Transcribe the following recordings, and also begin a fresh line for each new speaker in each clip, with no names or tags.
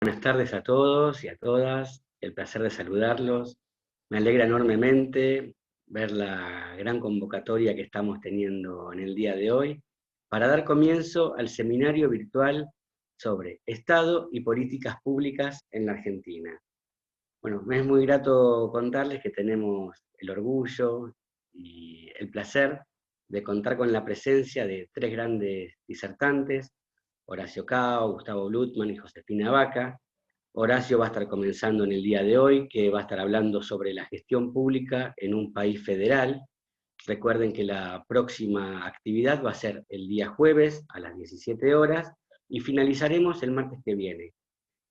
Buenas tardes a todos y a todas, el placer de saludarlos. Me alegra enormemente ver la gran convocatoria que estamos teniendo en el día de hoy para dar comienzo al seminario virtual sobre Estado y políticas públicas en la Argentina. Bueno, me es muy grato contarles que tenemos el orgullo y el placer de contar con la presencia de tres grandes disertantes, Horacio Cao, Gustavo Blutman y Josefina Vaca. Horacio va a estar comenzando en el día de hoy, que va a estar hablando sobre la gestión pública en un país federal. Recuerden que la próxima actividad va a ser el día jueves a las 17 horas y finalizaremos el martes que viene.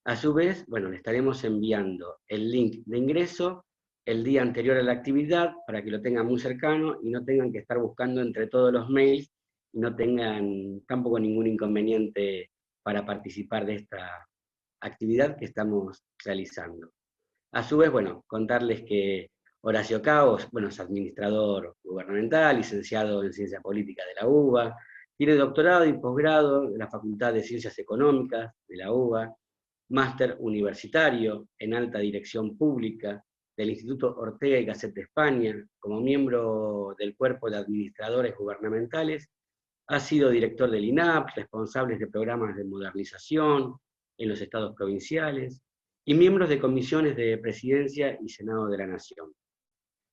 A su vez, bueno, le estaremos enviando el link de ingreso el día anterior a la actividad para que lo tengan muy cercano y no tengan que estar buscando entre todos los mails y no tengan tampoco ningún inconveniente para participar de esta actividad que estamos realizando. A su vez, bueno, contarles que Horacio Caos, bueno, es administrador gubernamental, licenciado en Ciencia Política de la UBA, tiene doctorado y posgrado de la Facultad de Ciencias Económicas de la UBA, máster universitario en Alta Dirección Pública del Instituto Ortega y Gasset de España, como miembro del Cuerpo de Administradores Gubernamentales, ha sido director del INAP, responsable de programas de modernización en los estados provinciales, y miembros de comisiones de Presidencia y Senado de la Nación.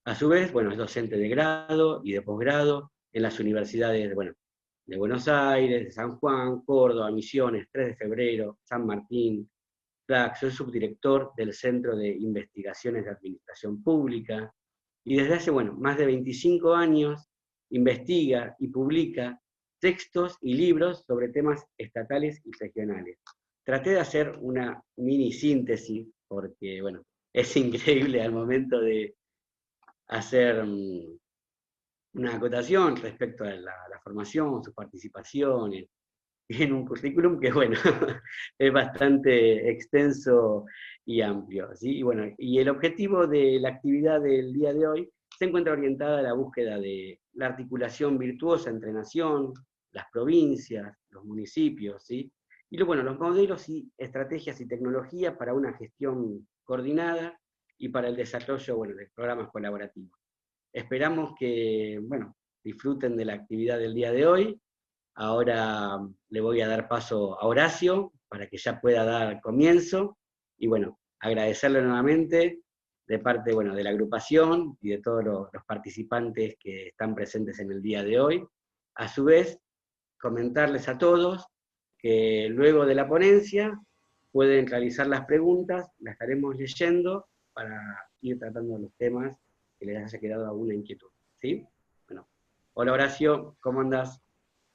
A su vez, bueno, es docente de grado y de posgrado en las universidades de Buenos Aires, de San Juan, Córdoba, Misiones, 3 de Febrero, San Martín, soy subdirector del Centro de Investigaciones de Administración Pública, y desde hace, más de 25 años investiga y publica textos y libros sobre temas estatales y regionales. Traté de hacer una mini síntesis, porque, es increíble al momento de hacer una acotación respecto a la formación, su participación en un currículum que, es bastante extenso y amplio, ¿sí? Y el objetivo de la actividad del día de hoy se encuentra orientada a la búsqueda de la articulación virtuosa entre nación, las provincias, los municipios, ¿sí? Y los modelos y estrategias y tecnologías para una gestión coordinada y para el desarrollo, de programas colaborativos. Esperamos que, disfruten de la actividad del día de hoy. Ahora le voy a dar paso a Horacio para que ya pueda dar comienzo y agradecerle nuevamente de parte de la agrupación y de todos los participantes que están presentes en el día de hoy. A su vez, comentarles a todos que luego de la ponencia pueden realizar las preguntas, las estaremos leyendo para ir tratando los temas que les haya quedado alguna inquietud. ¿Sí? Hola Horacio, ¿cómo andás?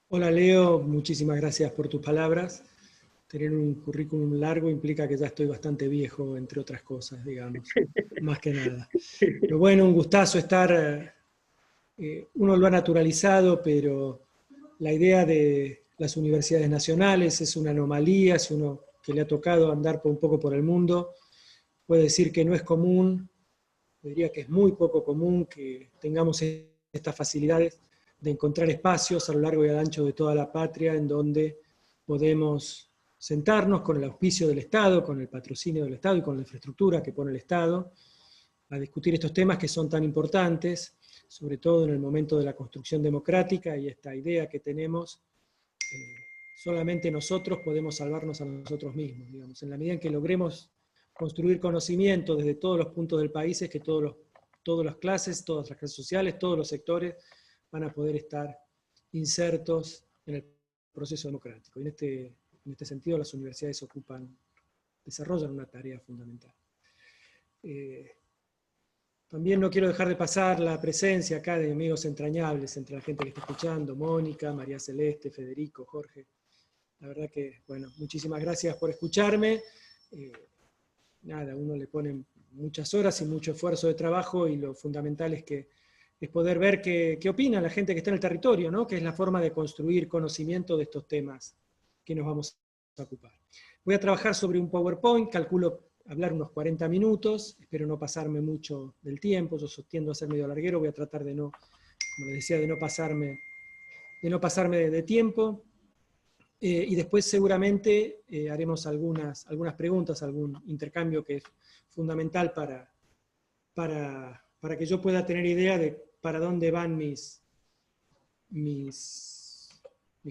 Hola Leo, muchísimas gracias por tus palabras. Tener un currículum largo implica que ya estoy bastante viejo, entre otras cosas, digamos, más que nada. Pero bueno, un gustazo estar, uno lo ha naturalizado, pero la idea de las universidades nacionales es una anomalía, es uno que le ha tocado andar un poco por el mundo. Puede decir que no es común, diría que es muy poco común que tengamos estas facilidades de encontrar espacios a lo largo y al ancho de toda la patria en donde podemos sentarnos con el auspicio del Estado, con el patrocinio del Estado y con la infraestructura que pone el Estado, a discutir estos temas que son tan importantes, sobre todo en el momento de la construcción democrática y esta idea que tenemos, solamente nosotros podemos salvarnos a nosotros mismos, digamos, en la medida en que logremos construir conocimiento desde todos los puntos del país, es que todas las clases sociales, todos los sectores van a poder estar insertos en el proceso democrático. Y en este sentido las universidades desarrollan una tarea fundamental. También no quiero dejar de pasar la presencia acá de amigos entrañables entre la gente que está escuchando, Mónica, María Celeste, Federico, Jorge. La verdad que, muchísimas gracias por escucharme. Uno le pone muchas horas y mucho esfuerzo de trabajo y lo fundamental es poder ver qué opina la gente que está en el territorio, ¿no? Que es la forma de construir conocimiento de estos temas que nos vamos a ocupar. Voy a trabajar sobre un PowerPoint, calculo hablar unos 40 minutos, espero no pasarme mucho del tiempo, yo tiendo a ser medio larguero, voy a tratar como les decía, de no pasarme de tiempo. y después seguramente haremos algunas preguntas, algún intercambio que es fundamental para que yo pueda tener idea de para dónde van mis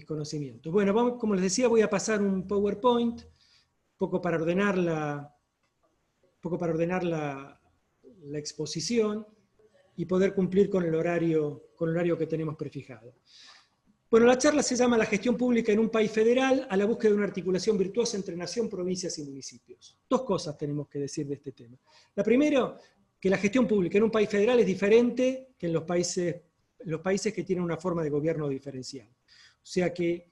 conocimientos. Bueno, como les decía, voy a pasar un PowerPoint, un poco para ordenar la exposición y poder cumplir con el horario que tenemos prefijado. Bueno, la charla se llama La gestión pública en un país federal a la búsqueda de una articulación virtuosa entre nación, provincias y municipios. Dos cosas tenemos que decir de este tema. La primera, que la gestión pública en un país federal es diferente que en los países que tienen una forma de gobierno diferencial. O sea que,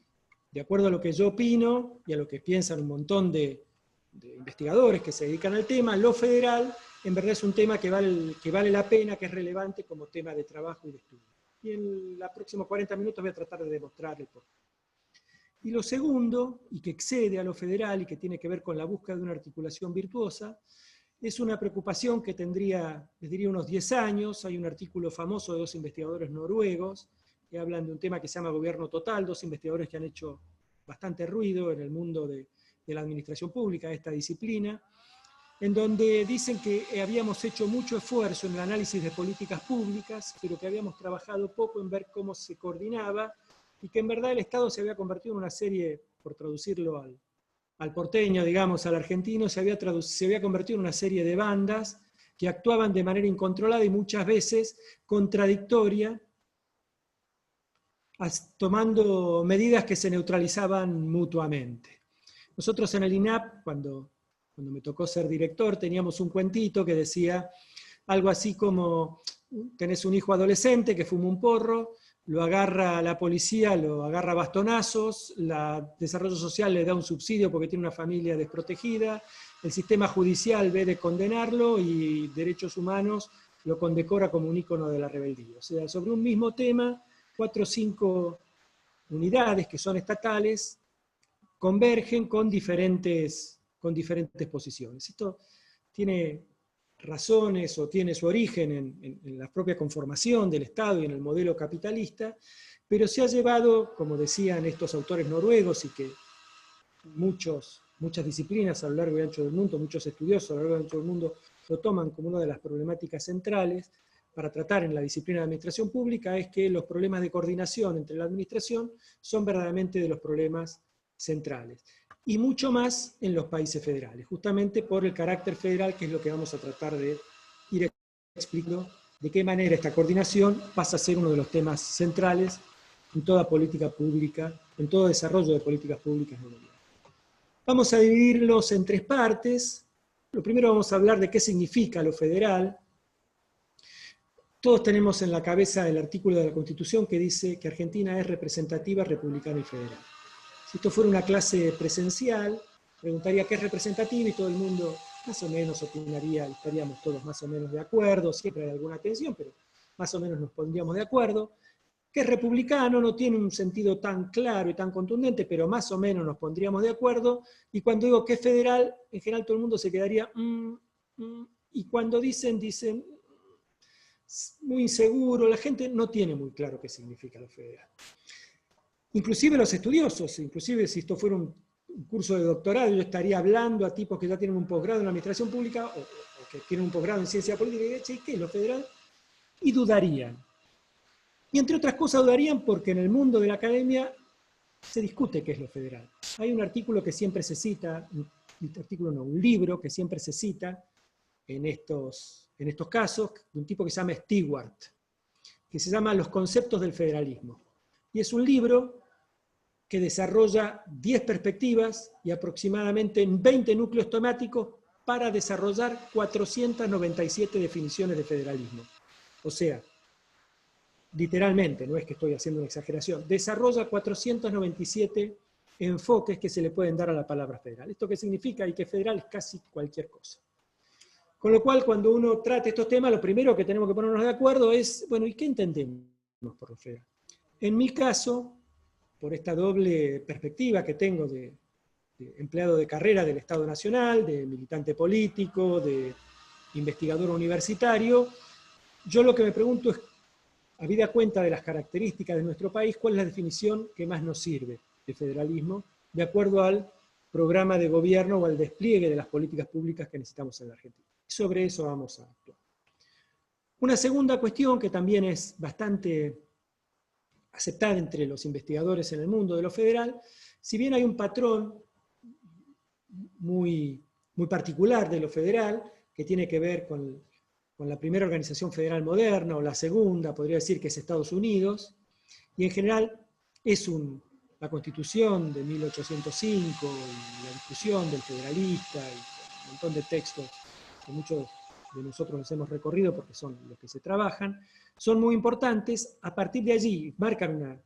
de acuerdo a lo que yo opino y a lo que piensan un montón de investigadores que se dedican al tema, lo federal en verdad es un tema que vale la pena, que es relevante como tema de trabajo y de estudio. Y en los próximos 40 minutos voy a tratar de demostrarle por qué. Y lo segundo, y que excede a lo federal y que tiene que ver con la búsqueda de una articulación virtuosa, es una preocupación que tendría, les diría, unos 10 años. Hay un artículo famoso de dos investigadores noruegos que hablan de un tema que se llama gobierno total, dos investigadores que han hecho bastante ruido en el mundo de la administración pública, esta disciplina, en donde dicen que habíamos hecho mucho esfuerzo en el análisis de políticas públicas, pero que habíamos trabajado poco en ver cómo se coordinaba, y que en verdad el Estado se había convertido en una serie, por traducirlo al porteño, digamos, al argentino, se había convertido en una serie de bandas que actuaban de manera incontrolada y muchas veces contradictoria, tomando medidas que se neutralizaban mutuamente. Nosotros en el INAP, cuando me tocó ser director, teníamos un cuentito que decía algo así como: tenés un hijo adolescente que fuma un porro, lo agarra la policía, lo agarra a bastonazos, Desarrollo Social le da un subsidio porque tiene una familia desprotegida, el sistema judicial ve de condenarlo y Derechos Humanos lo condecora como un ícono de la rebeldía. O sea, sobre un mismo tema, 4 o 5 unidades que son estatales convergen con diferentes posiciones. Esto tiene razones o tiene su origen en la propia conformación del Estado y en el modelo capitalista, pero se ha llevado, como decían estos autores noruegos, y que muchas disciplinas a lo largo y ancho del mundo, muchos estudiosos a lo largo y ancho del mundo lo toman como una de las problemáticas centrales para tratar en la disciplina de administración pública, es que los problemas de coordinación entre la administración son verdaderamente de los problemas centrales. Y mucho más en los países federales, justamente por el carácter federal, que es lo que vamos a tratar de ir explicando, de qué manera esta coordinación pasa a ser uno de los temas centrales en toda política pública, en todo desarrollo de políticas públicas de gobierno. Vamos a dividirlos en 3 partes. Lo primero vamos a hablar de qué significa lo federal. Todos tenemos en la cabeza el artículo de la Constitución que dice que Argentina es representativa, republicana y federal. Si esto fuera una clase presencial, preguntaría qué es representativa y todo el mundo más o menos opinaría, estaríamos todos más o menos de acuerdo, siempre hay alguna tensión, pero más o menos nos pondríamos de acuerdo. Que es republicano no tiene un sentido tan claro y tan contundente, pero más o menos nos pondríamos de acuerdo. Y cuando digo que es federal, en general todo el mundo se quedaría y cuando dicen muy inseguro, la gente no tiene muy claro qué significa lo federal. Inclusive los estudiosos, inclusive si esto fuera un curso de doctorado, yo estaría hablando a tipos que ya tienen un posgrado en administración pública o que tienen un posgrado en ciencia política y dirían, ¿qué es lo federal? Y dudarían. Y entre otras cosas dudarían porque en el mundo de la academia se discute qué es lo federal. Hay un artículo que siempre se cita, un libro que siempre se cita en estos casos, de un tipo que se llama Stewart, que se llama Los conceptos del federalismo. Y es un libro que desarrolla 10 perspectivas y aproximadamente 20 núcleos temáticos para desarrollar 497 definiciones de federalismo. O sea, literalmente, no es que estoy haciendo una exageración, desarrolla 497 enfoques que se le pueden dar a la palabra federal. ¿Esto qué significa? Y que federal es casi cualquier cosa. Con lo cual, cuando uno trata estos temas, lo primero que tenemos que ponernos de acuerdo es, bueno, ¿y qué entendemos por lo federal? En mi caso, por esta doble perspectiva que tengo de empleado de carrera del Estado Nacional, de militante político, de investigador universitario, yo lo que me pregunto es, habida cuenta de las características de nuestro país, ¿cuál es la definición que más nos sirve de federalismo de acuerdo al programa de gobierno o al despliegue de las políticas públicas que necesitamos en la Argentina. Sobre eso vamos a actuar. Una segunda cuestión que también es bastante aceptada entre los investigadores en el mundo de lo federal, si bien hay un patrón muy particular de lo federal, que tiene que ver con la primera organización federal moderna, o la segunda, podría decir que es Estados Unidos, y en general es la Constitución de 1805, y la discusión del federalista, y un montón de textos que muchos de nosotros nos hemos recorrido porque son los que se trabajan, son muy importantes. A partir de allí marcan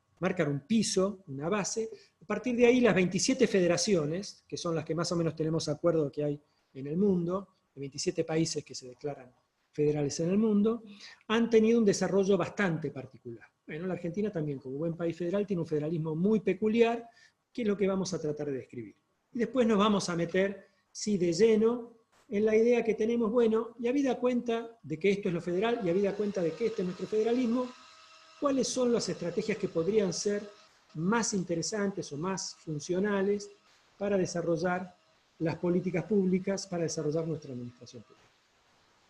un piso, una base. A partir de ahí las 27 federaciones, que son las que más o menos tenemos acuerdo que hay en el mundo, de 27 países que se declaran federales en el mundo, han tenido un desarrollo bastante particular. Bueno, la Argentina también, como buen país federal, tiene un federalismo muy peculiar, que es lo que vamos a tratar de describir. Y después nos vamos a meter, sí, de lleno, en la idea que tenemos, bueno, y habida cuenta de que esto es lo federal, y habida cuenta de que este es nuestro federalismo, ¿cuáles son las estrategias que podrían ser más interesantes o más funcionales para desarrollar las políticas públicas, para desarrollar nuestra administración pública?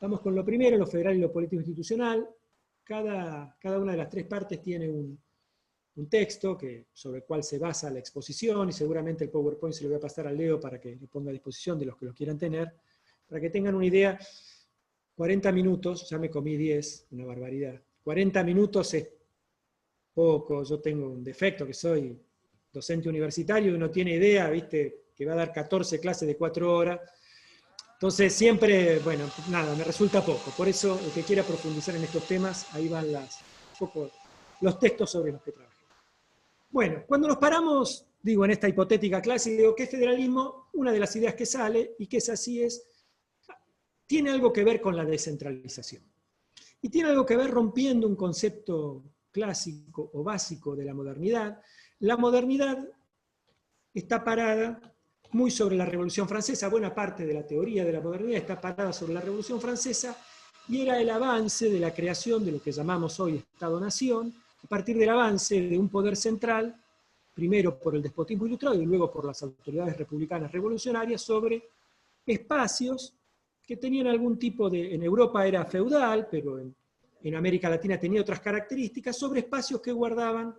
Vamos con lo primero, lo federal y lo político institucional. Cada una de las tres partes tiene un texto sobre el cual se basa la exposición, y seguramente el PowerPoint se lo voy a pasar a Leo para que lo ponga a disposición de los que lo quieran tener, para que tengan una idea. 40 minutos, ya me comí 10, una barbaridad. 40 minutos es poco, yo tengo un defecto, que soy docente universitario y uno tiene idea, viste, que va a dar 14 clases de 4 horas. Entonces siempre, bueno, nada, me resulta poco. Por eso, el que quiera profundizar en estos temas, ahí van un poco los textos sobre los que trabajé. Bueno, cuando nos paramos, digo, en esta hipotética clase, digo, ¿qué es federalismo? Una de las ideas que sale, y que es así, tiene algo que ver con la descentralización. Y tiene algo que ver rompiendo un concepto clásico o básico de la modernidad. La modernidad está parada muy sobre la Revolución Francesa, buena parte de la teoría de la modernidad está parada sobre la Revolución Francesa, y era el avance de la creación de lo que llamamos hoy Estado-Nación, a partir del avance de un poder central, primero por el despotismo ilustrado y luego por las autoridades republicanas revolucionarias, sobre espacios que tenían algún tipo de, en Europa era feudal, pero en América Latina tenía otras características, sobre espacios que guardaban,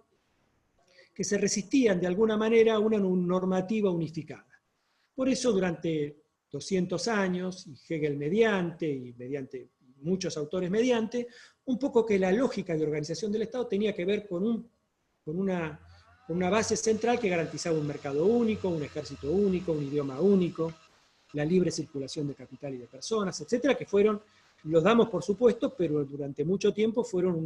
que se resistían de alguna manera a una normativa unificada. Por eso durante 200 años, y Hegel mediante, y mediante muchos autores mediante, un poco que la lógica de organización del Estado tenía que ver con una base central que garantizaba un mercado único, un ejército único, un idioma único, la libre circulación de capital y de personas, etcétera, que fueron, los damos por supuesto, pero durante mucho tiempo fueron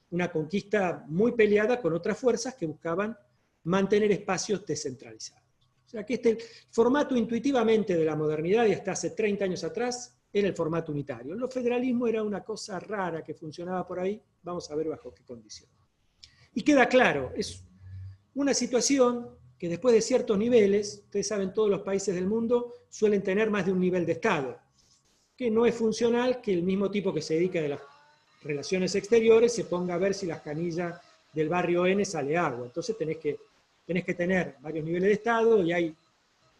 una conquista muy peleada con otras fuerzas que buscaban mantener espacios descentralizados. O sea que el formato intuitivamente de la modernidad, y hasta hace 30 años atrás, era el formato unitario. El federalismo era una cosa rara que funcionaba por ahí, vamos a ver bajo qué condiciones. Y queda claro, es una situación que después de ciertos niveles, ustedes saben, todos los países del mundo suelen tener más de un nivel de Estado, que no es funcional que el mismo tipo que se dedica a las relaciones exteriores se ponga a ver si las canillas del barrio N sale agua. Entonces tenés que tener varios niveles de Estado, y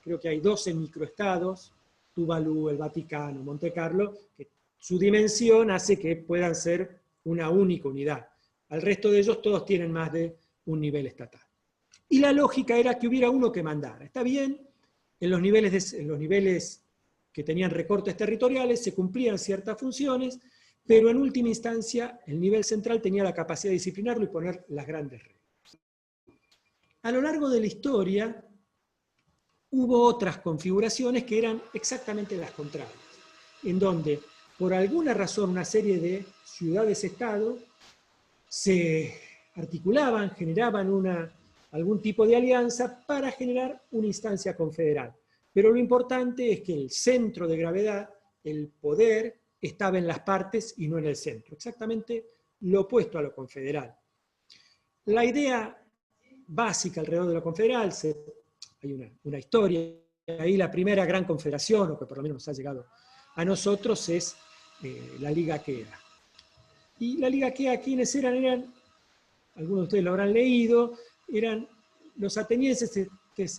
creo que hay 12 microestados, Tuvalu, el Vaticano, Monte Carlo, que su dimensión hace que puedan ser una única unidad. Al resto de ellos todos tienen más de un nivel estatal. Y la lógica era que hubiera uno que mandara. Está bien, en los niveles que tenían recortes territoriales se cumplían ciertas funciones, pero en última instancia el nivel central tenía la capacidad de disciplinarlo y poner las grandes reglas. A lo largo de la historia hubo otras configuraciones que eran exactamente las contrarias, en donde por alguna razón una serie de ciudades-estado se articulaban, generaban algún tipo de alianza para generar una instancia confederal. Pero lo importante es que el centro de gravedad, el poder, estaba en las partes y no en el centro. Exactamente lo opuesto a lo confederal. La idea básica alrededor de lo confederal, hay una historia, ahí la primera gran confederación, o que por lo menos nos ha llegado a nosotros, es la Liga Aquea. Y la Liga Aquea, ¿quiénes eran? Algunos de ustedes lo habrán leído, eran los atenienses y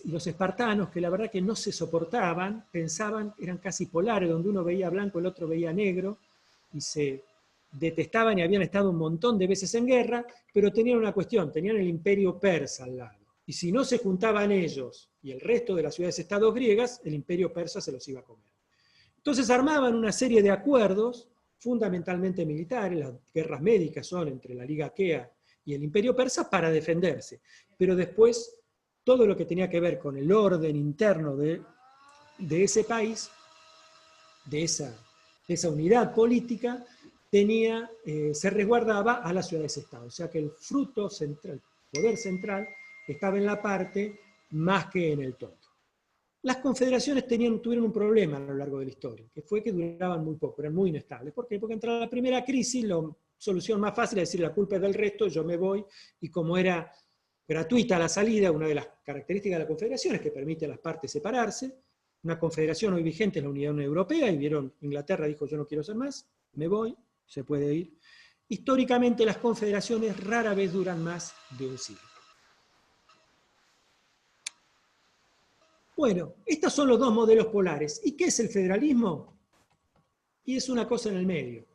los espartanos, que la verdad que no se soportaban, pensaban, eran casi polares, donde uno veía blanco, el otro veía negro, y se detestaban y habían estado un montón de veces en guerra, pero tenían una cuestión, tenían el imperio persa al lado. Y si no se juntaban ellos y el resto de las ciudades-estados griegas, el imperio persa se los iba a comer. Entonces armaban una serie de acuerdos, fundamentalmente militares, las guerras médicas son entre la Liga Aquea y el imperio persa, para defenderse. Pero después, todo lo que tenía que ver con el orden interno de ese país, de esa unidad política, se resguardaba a las ciudades-estado. O sea que el fruto central, el poder central, estaba en la parte más que en el todo. Las confederaciones tuvieron un problema a lo largo de la historia, que fue que duraban muy poco, eran muy inestables. ¿Por qué? Porque entraba la primera crisis, la solución más fácil es decir la culpa es del resto, yo me voy, y como era gratuita la salida, una de las características de la confederación es que permite a las partes separarse. Una confederación hoy vigente es la Unión Europea, y vieron, Inglaterra dijo yo no quiero ser más, me voy, se puede ir. Históricamente las confederaciones rara vez duran más de un siglo. Bueno, estos son los dos modelos polares. ¿Y qué es el federalismo? Y es una cosa en el medio.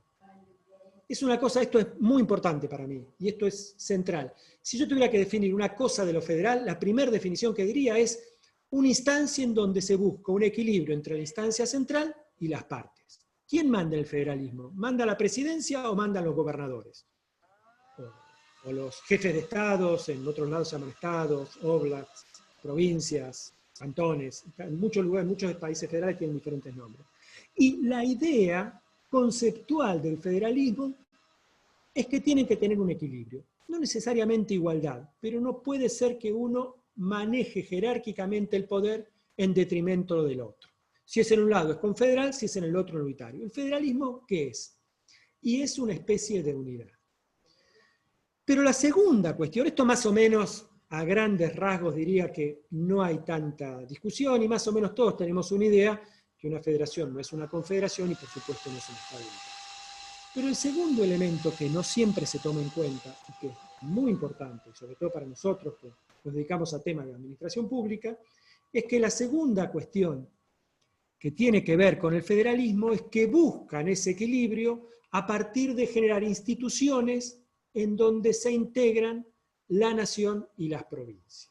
Es una cosa, esto es muy importante para mí, y esto es central. Si yo tuviera que definir una cosa de lo federal, la primera definición que diría es una instancia en donde se busca un equilibrio entre la instancia central y las partes. ¿Quién manda el federalismo? ¿Manda la presidencia o mandan los gobernadores? O los jefes de estados, en otros lados se llaman estados, oblasts, provincias, cantones, en muchos lugares, muchos países federales tienen diferentes nombres. Y la idea conceptual del federalismo es que tienen que tener un equilibrio. No necesariamente igualdad, pero no puede ser que uno maneje jerárquicamente el poder en detrimento del otro. Si es en un lado es confederal, si es en el otro unitario. ¿El federalismo qué es? Y es una especie de unidad. Pero la segunda cuestión, esto más o menos a grandes rasgos diría que no hay tanta discusión y más o menos todos tenemos una idea que una federación no es una confederación y por supuesto no es un Estado unitario. Pero el segundo elemento que no siempre se toma en cuenta y que es muy importante, sobre todo para nosotros que nos dedicamos a temas de administración pública, es que la segunda cuestión que tiene que ver con el federalismo es que buscan ese equilibrio a partir de generar instituciones en donde se integran la nación y las provincias.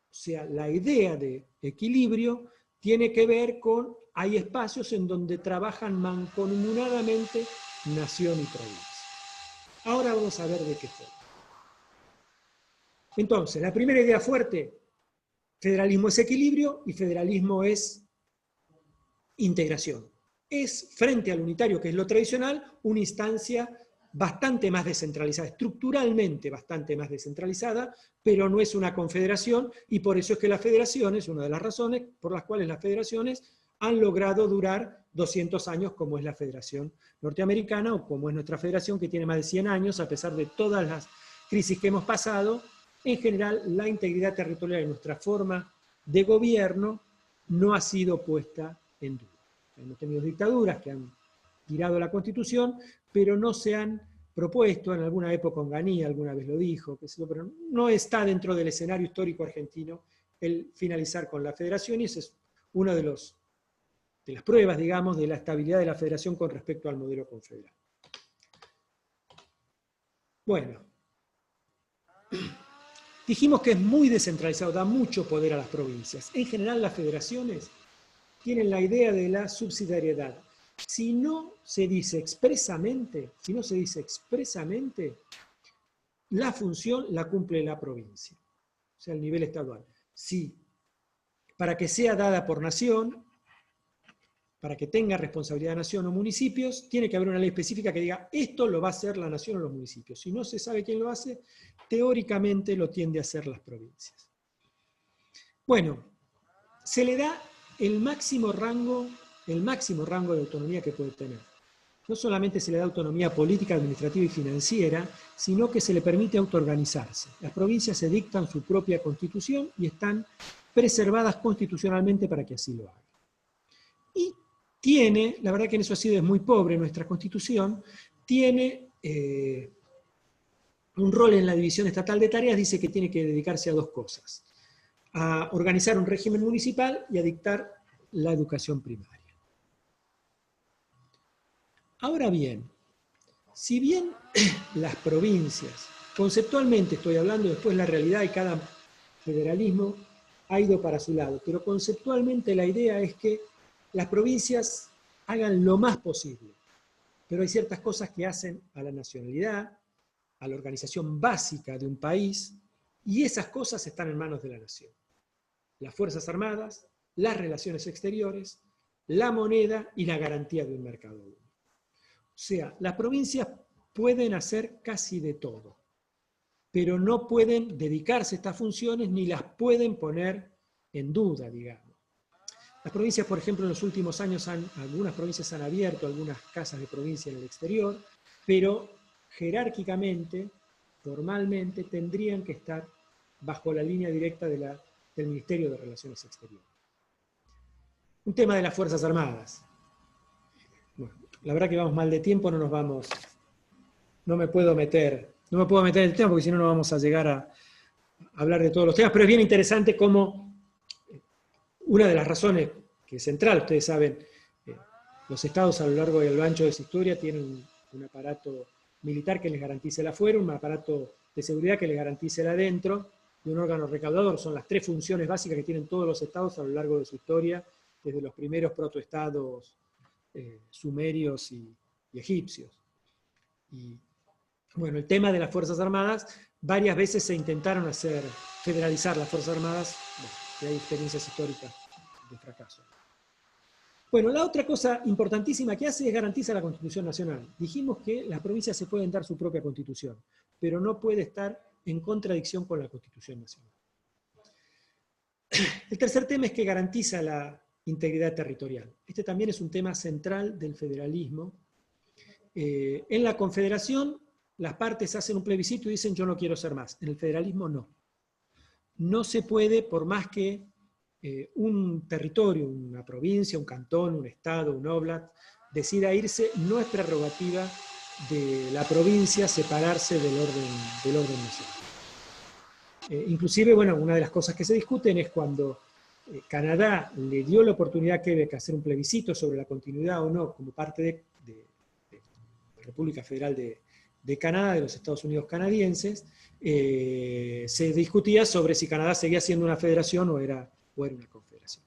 O sea, la idea de equilibrio tiene que ver con, hay espacios en donde trabajan mancomunadamente nación y provincia. Ahora vamos a ver de qué forma. Entonces, la primera idea fuerte, federalismo es equilibrio y federalismo es integración. Es, frente al unitario, que es lo tradicional, una instancia bastante más descentralizada, estructuralmente bastante más descentralizada, pero no es una confederación, y por eso es que las federaciones, una de las razones por las cuales las federaciones han logrado durar 200 años, como es la Federación Norteamericana, o como es nuestra federación, que tiene más de 100 años, a pesar de todas las crisis que hemos pasado. En general, la integridad territorial de nuestra forma de gobierno no ha sido puesta en duda. Hemos tenido dictaduras que han tirado la Constitución, pero no se han propuesto, en alguna época Onganía alguna vez lo dijo, pero no está dentro del escenario histórico argentino el finalizar con la federación, y esa es una de las pruebas, digamos, de la estabilidad de la federación con respecto al modelo confederal. Bueno, dijimos que es muy descentralizado, da mucho poder a las provincias. En general, las federaciones tienen la idea de la subsidiariedad. Si no se dice expresamente, la función la cumple la provincia, o sea, el nivel estadual. Sí, para que sea dada por nación, para que tenga responsabilidad nación o municipios, tiene que haber una ley específica que diga esto lo va a hacer la nación o los municipios. Si no se sabe quién lo hace, teóricamente lo tiende a hacer las provincias. Bueno, se le da el máximo rango de autonomía que puede tener. No solamente se le da autonomía política, administrativa y financiera, sino que se le permite autoorganizarse. Las provincias se dictan su propia constitución y están preservadas constitucionalmente para que así lo hagan. Y tiene, la verdad que en eso ha sido es muy pobre nuestra constitución, tiene un rol en la división estatal de tareas, dice que tiene que dedicarse a dos cosas. a organizar un régimen municipal y a dictar la educación primaria. Ahora bien, si bien las provincias, conceptualmente estoy hablando, después la realidad y cada federalismo ha ido para su lado, pero conceptualmente la idea es que las provincias hagan lo más posible, pero hay ciertas cosas que hacen a la nacionalidad, a la organización básica de un país, y esas cosas están en manos de la nación. Las Fuerzas Armadas, las relaciones exteriores, la moneda y la garantía de un mercado único. O sea, las provincias pueden hacer casi de todo, pero no pueden dedicarse a estas funciones ni las pueden poner en duda, digamos. Las provincias, por ejemplo, en los últimos años, algunas provincias han abierto algunas casas de provincia en el exterior, pero jerárquicamente, formalmente, tendrían que estar bajo la línea directa del Ministerio de Relaciones Exteriores. Un tema de las Fuerzas Armadas. Bueno, la verdad que vamos mal de tiempo, no me puedo meter en el tema porque si no, no vamos a llegar a hablar de todos los temas, pero es bien interesante cómo una de las razones que es central, ustedes saben, los estados a lo largo y a lo ancho de su historia tienen un aparato militar que les garantice el afuera, un aparato de seguridad que les garantice el adentro, y un órgano recaudador. Son las tres funciones básicas que tienen todos los estados a lo largo de su historia, desde los primeros protoestados sumerios y egipcios. Y bueno, el tema de las Fuerzas Armadas, varias veces se intentaron federalizar las Fuerzas Armadas, bueno, y hay experiencias históricas de fracaso. Bueno, la otra cosa importantísima que hace es garantizar la Constitución Nacional. Dijimos que las provincias se pueden dar su propia Constitución, pero no puede estar en contradicción con la Constitución Nacional. El tercer tema es que garantiza la integridad territorial. Este también es un tema central del federalismo. En la Confederación, las partes hacen un plebiscito y dicen yo no quiero ser más. En el federalismo no. No se puede, por más que un territorio, una provincia, un cantón, un estado, un oblast, decida irse, no es prerrogativa de la provincia separarse del orden nacional. Inclusive, bueno, una de las cosas que se discuten es cuando Canadá le dio la oportunidad a Quebec a hacer un plebiscito sobre la continuidad o no como parte de la República Federal de Canadá, de los Estados Unidos canadienses, se discutía sobre si Canadá seguía siendo una federación o era una confederación.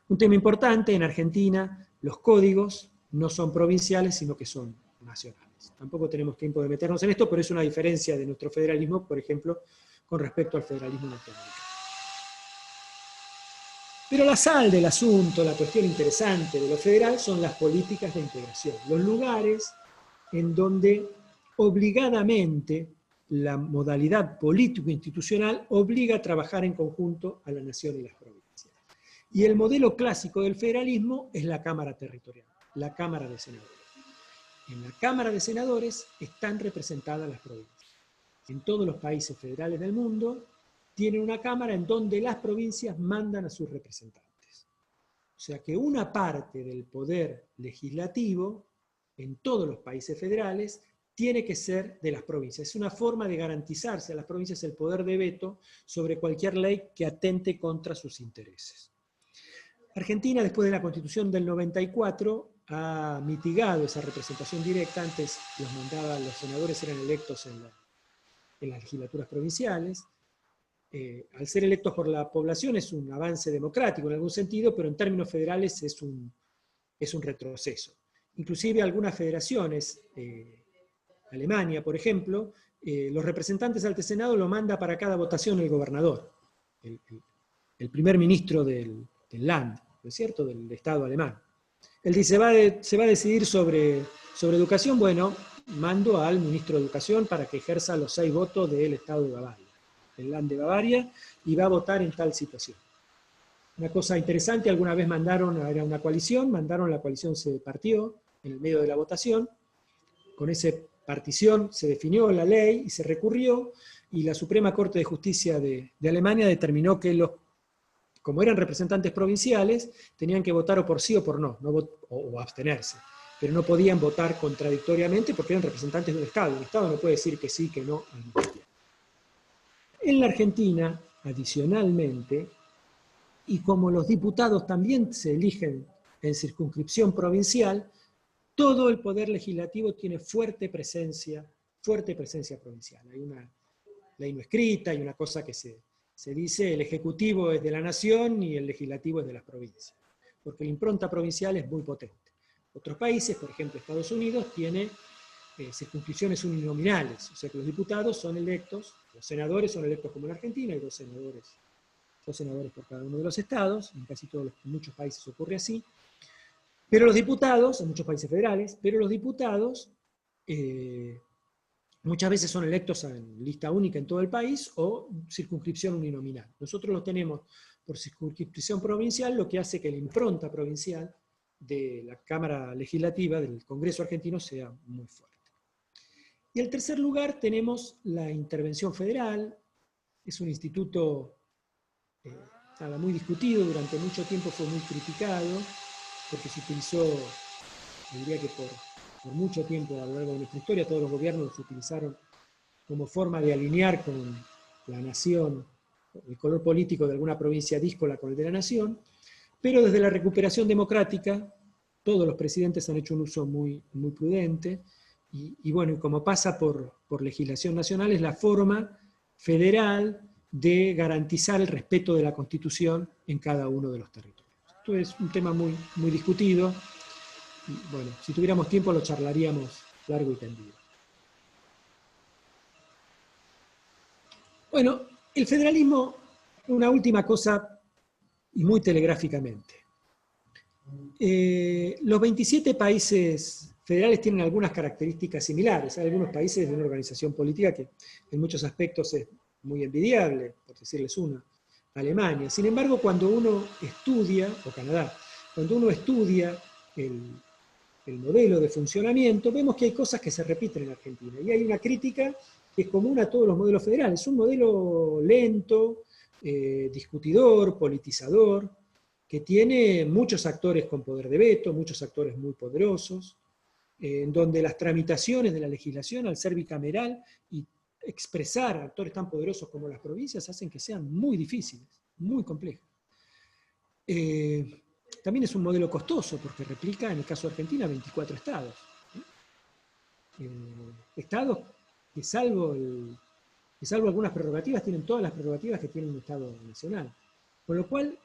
Un tema importante, en Argentina los códigos no son provinciales, sino que son nacionales. Tampoco tenemos tiempo de meternos en esto, pero es una diferencia de nuestro federalismo, por ejemplo, con respecto al federalismo norteamericano. Pero la sal del asunto, la cuestión interesante de lo federal son las políticas de integración, los lugares en donde obligadamente la modalidad político-institucional obliga a trabajar en conjunto a la nación y las provincias. Y el modelo clásico del federalismo es la Cámara Territorial, la Cámara de Senadores. En la Cámara de Senadores están representadas las provincias. En todos los países federales del mundo tienen una Cámara en donde las provincias mandan a sus representantes. O sea que una parte del poder legislativo en todos los países federales tiene que ser de las provincias. Es una forma de garantizarse a las provincias el poder de veto sobre cualquier ley que atente contra sus intereses. Argentina, después de la Constitución del 94, ha mitigado esa representación directa. Antes los senadores eran electos en las legislaturas provinciales. Al ser electos por la población es un avance democrático en algún sentido, pero en términos federales es un retroceso. Inclusive algunas federaciones, Alemania, por ejemplo, los representantes al Senado lo manda para cada votación el gobernador, el primer ministro del Land, ¿no es cierto?, del Estado alemán. Él dice, se va a decidir sobre educación, bueno, mando al ministro de Educación para que ejerza los 6 votos del Estado de Bavaria, el Land de Bavaria, y va a votar en tal situación. Una cosa interesante, alguna vez era una coalición, la coalición se partió en el medio de la votación, con esa partición se definió la ley y se recurrió, y la Suprema Corte de Justicia de Alemania determinó que como eran representantes provinciales, tenían que votar o por sí o por no o abstenerse, pero no podían votar contradictoriamente porque eran representantes de un Estado. El Estado no puede decir que sí, que no al mismo tiempo. En la Argentina, adicionalmente, y como los diputados también se eligen en circunscripción provincial, todo el poder legislativo tiene fuerte presencia provincial. Hay una ley no escrita, hay una cosa que se dice, el ejecutivo es de la nación y el legislativo es de las provincias, porque la impronta provincial es muy potente. Otros países, por ejemplo Estados Unidos, tiene circunscripciones uninominales, o sea que los diputados son electos, los senadores son electos como en Argentina, hay dos senadores por cada uno de los estados, en muchos países ocurre así, pero los diputados, en muchos países federales, pero los diputados muchas veces son electos en lista única en todo el país o circunscripción uninominal. Nosotros los tenemos por circunscripción provincial, lo que hace que la impronta provincial de la Cámara Legislativa, del Congreso argentino, sea muy fuerte. Y en tercer lugar tenemos la intervención federal. Es un instituto muy discutido, durante mucho tiempo fue muy criticado, porque se utilizó, diría que por mucho tiempo a lo largo de nuestra historia, todos los gobiernos los utilizaron como forma de alinear con la nación, el color político de alguna provincia díscola con el de la nación, pero desde la recuperación democrática, todos los presidentes han hecho un uso muy, muy prudente, y bueno, como pasa por legislación nacional, es la forma federal de garantizar el respeto de la Constitución en cada uno de los territorios. Esto es un tema muy, muy discutido, y bueno, si tuviéramos tiempo lo charlaríamos largo y tendido. Bueno, el federalismo, una última cosa, y muy telegráficamente. Los 27 países federales tienen algunas características similares. Hay algunos países de una organización política que en muchos aspectos es muy envidiable, por decirles una, Alemania. Sin embargo, cuando uno estudia, o Canadá, cuando uno estudia el modelo de funcionamiento, vemos que hay cosas que se repiten en Argentina. Y hay una crítica que es común a todos los modelos federales. Es un modelo lento, discutidor, politizador, que tiene muchos actores con poder de veto, muchos actores muy poderosos, en donde las tramitaciones de la legislación, al ser bicameral y expresar a actores tan poderosos como las provincias, hacen que sean muy difíciles, muy complejas. También es un modelo costoso, porque replica, en el caso de Argentina, 24 estados. Estados que salvo algunas prerrogativas, tienen todas las prerrogativas que tiene un Estado nacional. Con lo cual,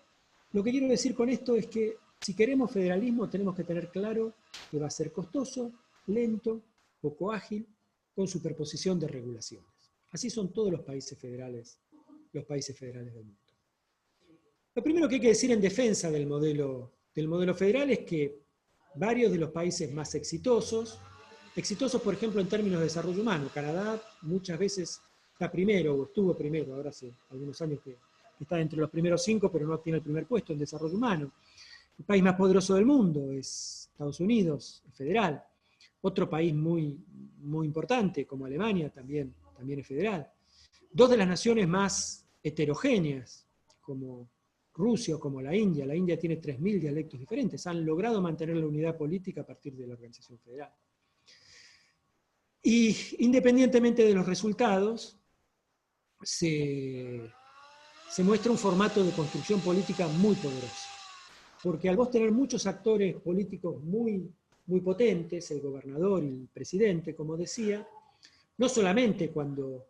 lo que quiero decir con esto es que si queremos federalismo tenemos que tener claro que va a ser costoso, lento, poco ágil, con superposición de regulaciones. Así son todos los países federales del mundo. Lo primero que hay que decir en defensa del modelo federal es que varios de los países más exitosos, por ejemplo en términos de desarrollo humano, Canadá muchas veces está primero o estuvo primero, ahora hace algunos años que está entre los primeros 5, pero no tiene el primer puesto en desarrollo humano. El país más poderoso del mundo es Estados Unidos, es federal. Otro país muy, muy importante, como Alemania, también es federal. Dos de las naciones más heterogéneas, como Rusia o como la India tiene 3.000 dialectos diferentes, han logrado mantener la unidad política a partir de la organización federal. Y independientemente de los resultados, se muestra un formato de construcción política muy poderoso. Porque al vos tener muchos actores políticos muy, muy potentes, el gobernador y el presidente, como decía, no solamente cuando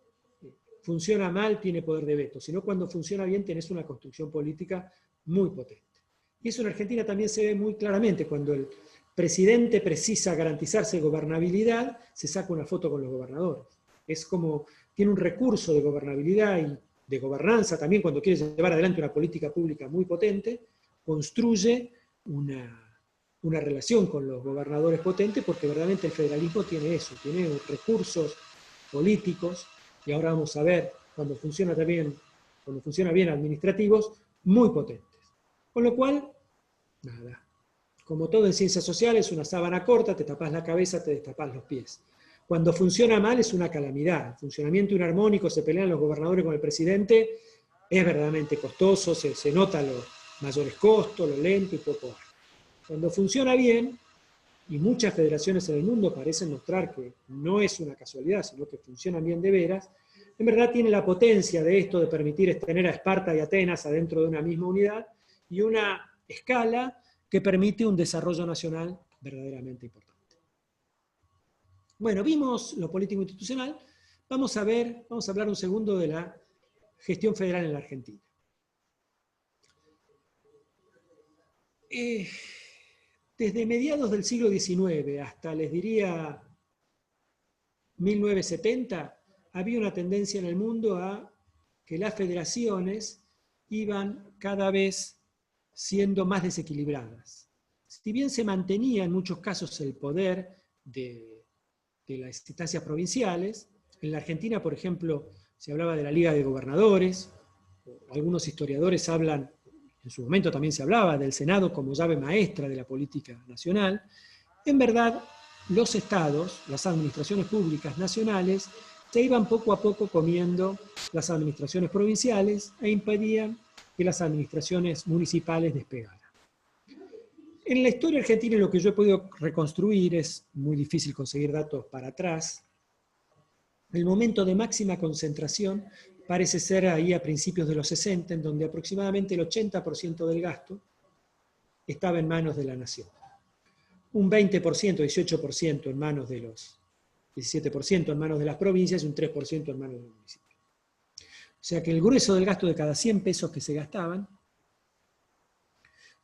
funciona mal tiene poder de veto, sino cuando funciona bien tenés una construcción política muy potente. Y eso en Argentina también se ve muy claramente. Cuando el presidente precisa garantizarse gobernabilidad, se saca una foto con los gobernadores. Es como, tiene un recurso de gobernabilidad y de gobernanza también, cuando quiere llevar adelante una política pública muy potente, construye una relación con los gobernadores potentes, porque verdaderamente el federalismo tiene eso, tiene recursos políticos, y ahora vamos a ver, cuando funciona bien administrativos, muy potentes. Con lo cual, nada, como todo en ciencias sociales, una sábana corta, te tapás la cabeza, te destapás los pies. Cuando funciona mal es una calamidad. El funcionamiento inarmónico, se pelean los gobernadores con el presidente, es verdaderamente costoso, se nota los mayores costos, lo lento y poco ágil. Cuando funciona bien, y muchas federaciones en el mundo parecen mostrar que no es una casualidad, sino que funcionan bien de veras, en verdad tiene la potencia de esto de permitir tener a Esparta y Atenas adentro de una misma unidad y una escala que permite un desarrollo nacional verdaderamente importante. Bueno, vimos lo político-institucional, vamos a hablar un segundo de la gestión federal en la Argentina. Desde mediados del siglo XIX hasta, les diría, 1970, había una tendencia en el mundo a que las federaciones iban cada vez siendo más desequilibradas. Si bien se mantenía en muchos casos el poder de las instancias provinciales, en la Argentina, por ejemplo, se hablaba de la Liga de Gobernadores, algunos historiadores hablan, en su momento también se hablaba del Senado como llave maestra de la política nacional. En verdad, los estados, las administraciones públicas nacionales, se iban poco a poco comiendo las administraciones provinciales e impedían que las administraciones municipales despegaran. En la historia argentina lo que yo he podido reconstruir, es muy difícil conseguir datos para atrás, el momento de máxima concentración parece ser ahí a principios de los 60, en donde aproximadamente el 80% del gasto estaba en manos de la nación. Un 20%, 18% en manos de los 17% en manos de las provincias y un 3% en manos de los municipios. O sea que el grueso del gasto de cada 100 pesos que se gastaban,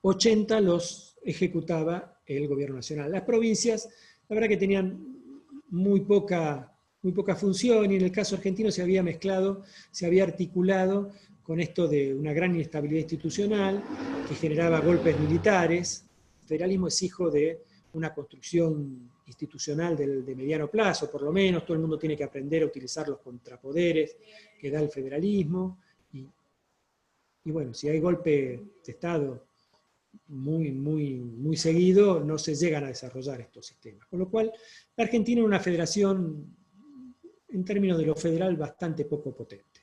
80 los ejecutaba el gobierno nacional. Las provincias, la verdad que tenían muy poca función, y en el caso argentino se había mezclado, se había articulado con esto de una gran inestabilidad institucional que generaba golpes militares. El federalismo es hijo de una construcción institucional de mediano plazo, por lo menos. Todo el mundo tiene que aprender a utilizar los contrapoderes que da el federalismo, y bueno, si hay golpe de Estado muy seguido, no se llegan a desarrollar estos sistemas. Con lo cual, la Argentina es una federación, en términos de lo federal, bastante poco potente.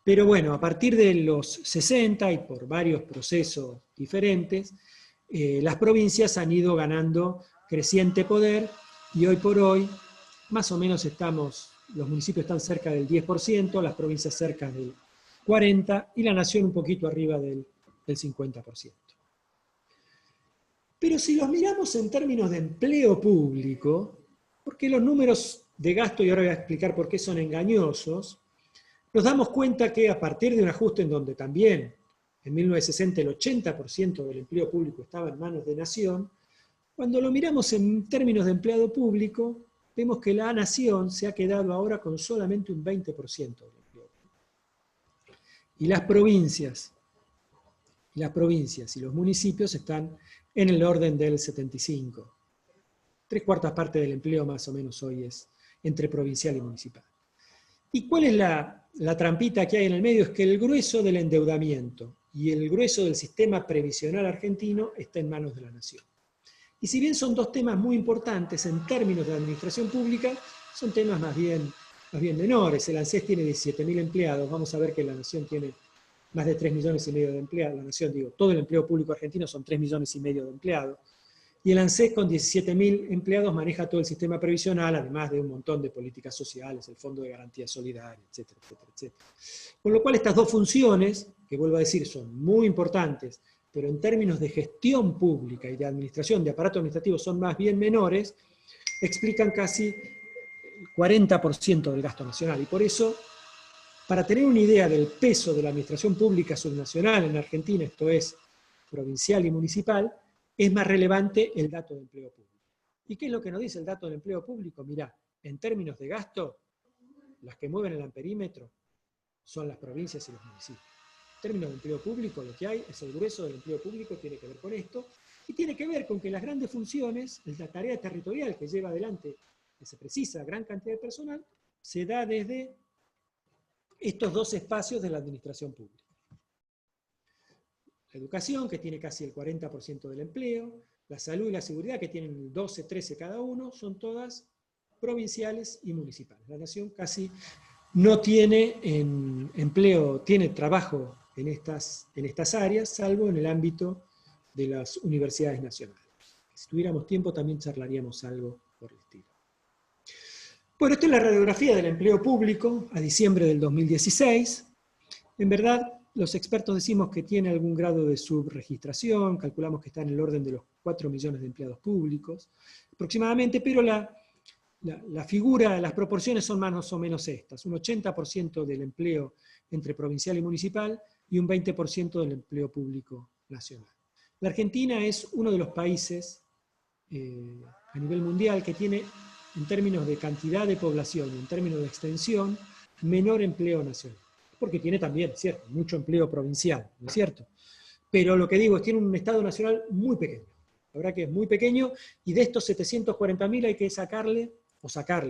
Pero bueno, a partir de los 60 y por varios procesos diferentes, las provincias han ido ganando creciente poder, y hoy por hoy, más o menos los municipios están cerca del 10%, las provincias cerca del 40% y la nación un poquito arriba del 50%. Pero si los miramos en términos de empleo público, porque los números de gasto, y ahora voy a explicar por qué son engañosos, nos damos cuenta que a partir de un ajuste en donde también en 1960 el 80% del empleo público estaba en manos de nación, cuando lo miramos en términos de empleado público, vemos que la nación se ha quedado ahora con solamente un 20% del empleo público. Y las provincias y los municipios están en el orden del 75%. 3/4 partes del empleo más o menos hoy es entre provincial y municipal. ¿Y cuál es la trampita que hay en el medio? Es que el grueso del endeudamiento y el grueso del sistema previsional argentino está en manos de la nación. Y si bien son dos temas muy importantes en términos de administración pública, son temas más bien menores. El ANSES tiene 17.000 empleados, vamos a ver que la nación tiene más de 3,5 millones de empleados. La nación, digo, todo el empleo público argentino son 3,5 millones de empleados. Y el ANSES con 17.000 empleados maneja todo el sistema previsional, además de un montón de políticas sociales, el Fondo de Garantía Solidaria, etcétera, etcétera, etcétera. Con lo cual estas dos funciones, que vuelvo a decir son muy importantes, pero en términos de gestión pública y de administración, de aparato administrativo, son más bien menores, explican casi el 40% del gasto nacional. Y por eso, para tener una idea del peso de la administración pública subnacional en Argentina, esto es, provincial y municipal, es más relevante el dato de empleo público. ¿Y qué es lo que nos dice el dato del empleo público? Mirá, en términos de gasto, las que mueven el amperímetro son las provincias y los municipios. En términos de empleo público, lo que hay es el grueso del empleo público, tiene que ver con esto, y tiene que ver con que las grandes funciones, la tarea territorial que lleva adelante, que se precisa gran cantidad de personal, se da desde estos dos espacios de la administración pública. La educación, que tiene casi el 40% del empleo, la salud y la seguridad, que tienen el 12, 13 cada uno, son todas provinciales y municipales. La nación casi no tiene empleo, tiene trabajo en estas áreas, salvo en el ámbito de las universidades nacionales. Si tuviéramos tiempo también charlaríamos algo por el estilo. Bueno, esta es la radiografía del empleo público a diciembre del 2016. En verdad, los expertos decimos que tiene algún grado de subregistración, calculamos que está en el orden de los 4 millones de empleados públicos aproximadamente, pero la figura, las proporciones son más o menos estas: un 80% del empleo entre provincial y municipal y un 20% del empleo público nacional. La Argentina es uno de los países a nivel mundial que tiene, en términos de cantidad de población y en términos de extensión, menor empleo nacional. Porque tiene también, cierto, mucho empleo provincial, ¿no es cierto? Pero lo que digo es que tiene un Estado nacional muy pequeño. La verdad que es muy pequeño, y de estos 740.000 hay que sacarle, o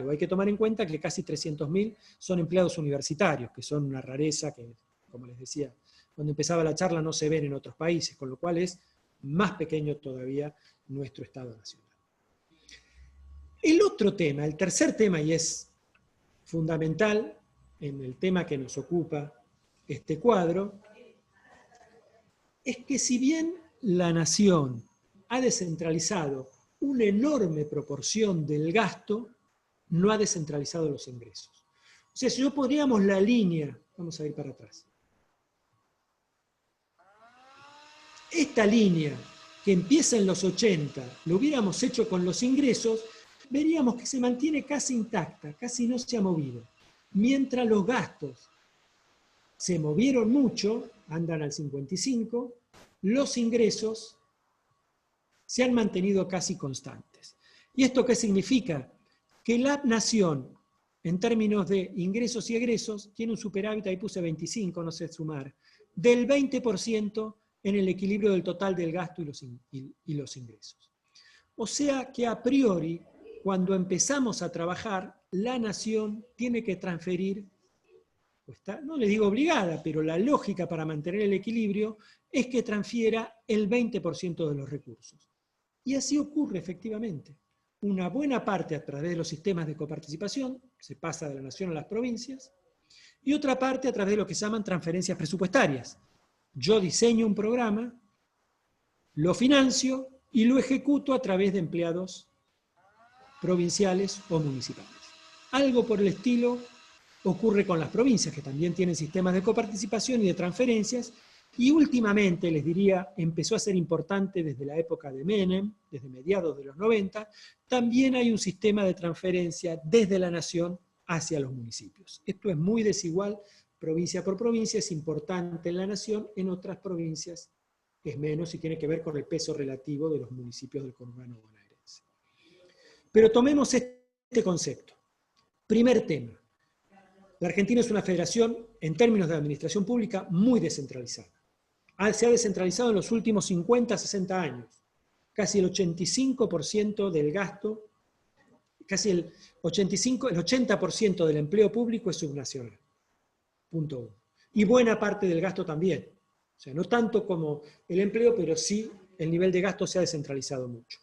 hay que tomar en cuenta que casi 300.000 son empleados universitarios, que son una rareza que, como les decía, cuando empezaba la charla, no se ven en otros países, con lo cual es más pequeño todavía nuestro Estado nacional. El otro tema, el tercer tema, y es fundamental en el tema que nos ocupa este cuadro, es que si bien la nación ha descentralizado una enorme proporción del gasto, no ha descentralizado los ingresos. O sea, si no podríamos la línea, vamos a ir para atrás. Esta línea que empieza en los 80, lo hubiéramos hecho con los ingresos, veríamos que se mantiene casi intacta, casi no se ha movido. Mientras los gastos se movieron mucho, andan al 55, los ingresos se han mantenido casi constantes. ¿Y esto qué significa? Que la nación, en términos de ingresos y egresos, tiene un superávit, ahí puse 25, no sé sumar, del 20% en el equilibrio del total del gasto y los ingresos. O sea que a priori, cuando empezamos a trabajar, la nación tiene que transferir, no le digo obligada, pero la lógica para mantener el equilibrio es que transfiera el 20% de los recursos. Y así ocurre efectivamente. Una buena parte a través de los sistemas de coparticipación, se pasa de la nación a las provincias, y otra parte a través de lo que se llaman transferencias presupuestarias. Yo diseño un programa, lo financio y lo ejecuto a través de empleados provinciales o municipales. Algo por el estilo ocurre con las provincias, que también tienen sistemas de coparticipación y de transferencias, y últimamente, les diría, empezó a ser importante desde la época de Menem, desde mediados de los 90, también hay un sistema de transferencia desde la nación hacia los municipios. Esto es muy desigual, provincia por provincia, es importante en la nación, en otras provincias es menos y tiene que ver con el peso relativo de los municipios del conurbano bonaerense. Pero tomemos este concepto. Primer tema. La Argentina es una federación, en términos de administración pública, muy descentralizada. Se ha descentralizado en los últimos 50, 60 años. Casi el 85% del gasto, casi el 80% del empleo público es subnacional. Punto 1. Y buena parte del gasto también. O sea, no tanto como el empleo, pero sí el nivel de gasto se ha descentralizado mucho.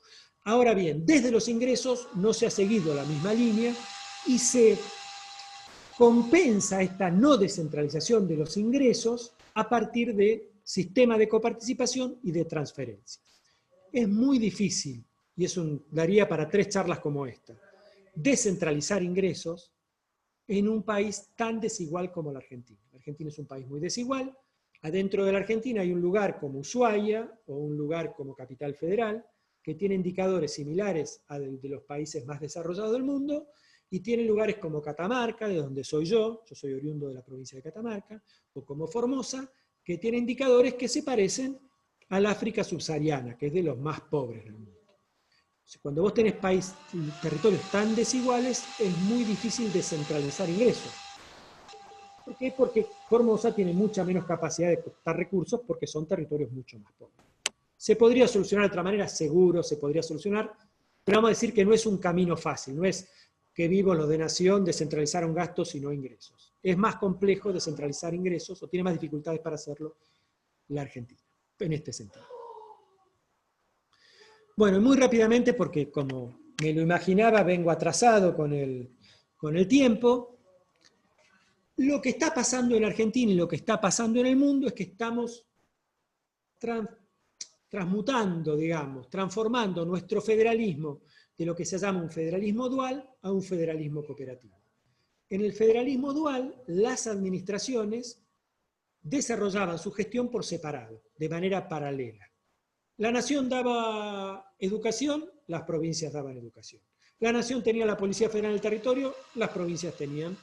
Ahora bien, desde los ingresos no se ha seguido la misma línea y se compensa esta no descentralización de los ingresos a partir de sistema de coparticipación y de transferencias. Es muy difícil, y eso daría para 3 charlas como esta, descentralizar ingresos en un país tan desigual como la Argentina. La Argentina es un país muy desigual. Adentro de la Argentina hay un lugar como Ushuaia o un lugar como Capital Federal que tiene indicadores similares al de los países más desarrollados del mundo, y tiene lugares como Catamarca, de donde soy yo soy oriundo de la provincia de Catamarca, o como Formosa, que tiene indicadores que se parecen al África subsahariana, que es de los más pobres del mundo. Cuando vos tenés territorios tan desiguales, es muy difícil descentralizar ingresos. ¿Por qué? Porque Formosa tiene mucha menos capacidad de captar recursos porque son territorios mucho más pobres. ¿Se podría solucionar de otra manera? Seguro se podría solucionar, pero vamos a decir que no es un camino fácil, no es que vivos los de nación descentralizaron gastos y no ingresos. Es más complejo descentralizar ingresos, o tiene más dificultades para hacerlo la Argentina, en este sentido. Bueno, muy rápidamente, porque como me lo imaginaba, vengo atrasado con el tiempo. Lo que está pasando en Argentina y lo que está pasando en el mundo es que estamos transmutando, digamos, transformando nuestro federalismo, de lo que se llama un federalismo dual a un federalismo cooperativo. En el federalismo dual, las administraciones desarrollaban su gestión por separado, de manera paralela. La nación daba educación, las provincias daban educación. La nación tenía la Policía Federal en el territorio, las provincias tenían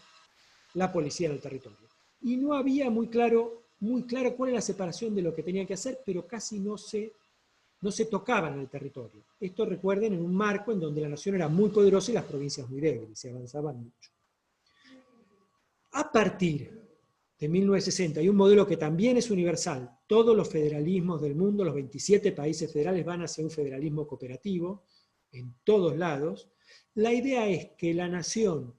la policía en el territorio. Y no había muy claro cuál era la separación de lo que tenían que hacer, pero casi no se tocaban en el territorio. Esto, recuerden, en un marco en donde la nación era muy poderosa y las provincias muy débiles, se avanzaban mucho. A partir de 1960, hay un modelo que también es universal. Todos los federalismos del mundo, los 27 países federales van hacia un federalismo cooperativo, en todos lados. La idea es que la nación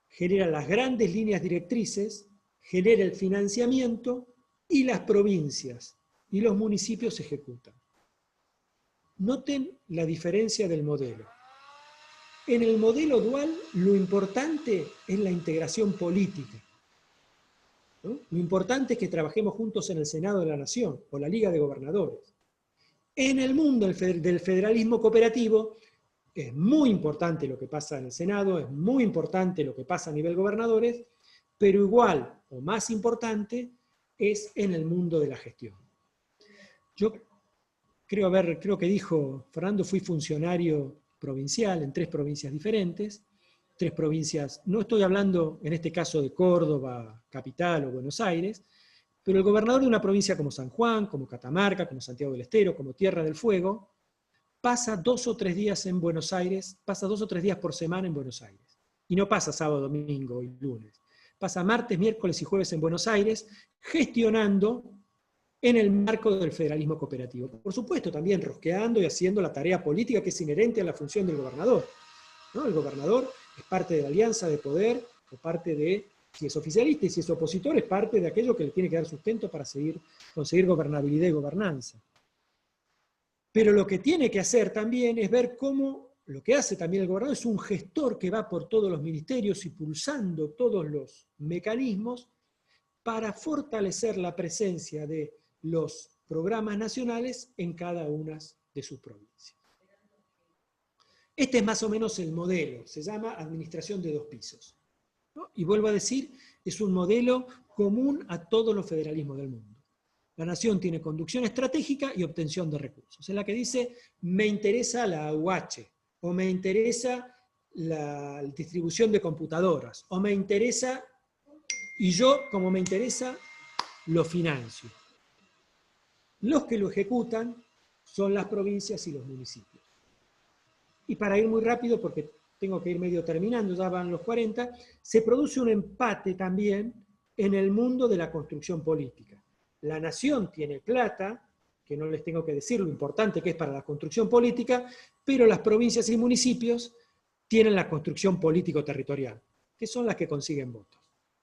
genera las grandes líneas directrices, genera el financiamiento y las provincias y los municipios ejecutan. Noten la diferencia del modelo. En el modelo dual, lo importante es la integración política, ¿no? Lo importante es que trabajemos juntos en el Senado de la Nación o la Liga de Gobernadores. En el mundo del federalismo cooperativo, es muy importante lo que pasa en el Senado, es muy importante lo que pasa a nivel gobernadores, pero igual o más importante es en el mundo de la gestión. Yo creo que dijo Fernando, fui funcionario provincial en 3 provincias diferentes, 3 provincias, no estoy hablando en este caso de Córdoba, capital o Buenos Aires, pero el gobernador de una provincia como San Juan, como Catamarca, como Santiago del Estero, como Tierra del Fuego, pasa 2 o 3 días en Buenos Aires, pasa 2 o 3 días por semana en Buenos Aires. Y no pasa sábado, domingo y lunes. Pasa martes, miércoles y jueves en Buenos Aires, gestionando en el marco del federalismo cooperativo. Por supuesto, también rosqueando y haciendo la tarea política que es inherente a la función del gobernador, ¿no? El gobernador es parte de la alianza de poder, o parte de, si es oficialista y si es opositor, es parte de aquello que le tiene que dar sustento para conseguir gobernabilidad y gobernanza. Pero lo que tiene que hacer también es ver cómo, lo que hace también el gobernador es un gestor que va por todos los ministerios y pulsando todos los mecanismos para fortalecer la presencia de los programas nacionales en cada una de sus provincias. Este es más o menos el modelo, se llama administración de 2 pisos, ¿no? Y vuelvo a decir, es un modelo común a todos los federalismos del mundo. La nación tiene conducción estratégica y obtención de recursos. Es la que dice, me interesa la UH, o me interesa la distribución de computadoras, o me interesa, y yo, como me interesa, lo financio. Los que lo ejecutan son las provincias y los municipios. Y para ir muy rápido, porque tengo que ir medio terminando, ya van los 40, se produce un empate también en el mundo de la construcción política. La nación tiene plata, que no les tengo que decir lo importante que es para la construcción política, pero las provincias y municipios tienen la construcción político-territorial, que son las que consiguen votos.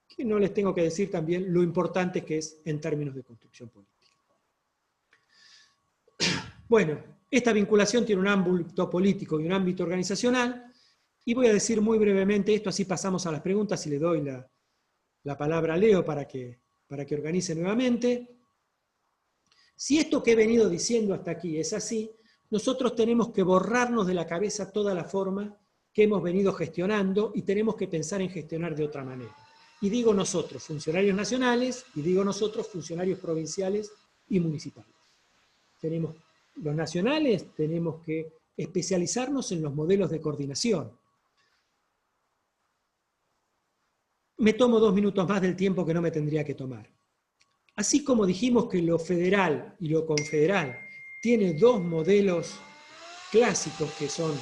Que no les tengo que decir también lo importante que es en términos de construcción política. Bueno, esta vinculación tiene un ámbito político y un ámbito organizacional, y voy a decir muy brevemente esto, así pasamos a las preguntas y le doy la palabra a Leo para que organice nuevamente. Si esto que he venido diciendo hasta aquí es así, nosotros tenemos que borrarnos de la cabeza toda la forma que hemos venido gestionando y tenemos que pensar en gestionar de otra manera. Y digo nosotros, funcionarios nacionales, y digo nosotros, funcionarios provinciales y municipales. Los nacionales tenemos que especializarnos en los modelos de coordinación. Me tomo 2 minutos más del tiempo que no me tendría que tomar. Así como dijimos que lo federal y lo confederal tiene 2 modelos clásicos que son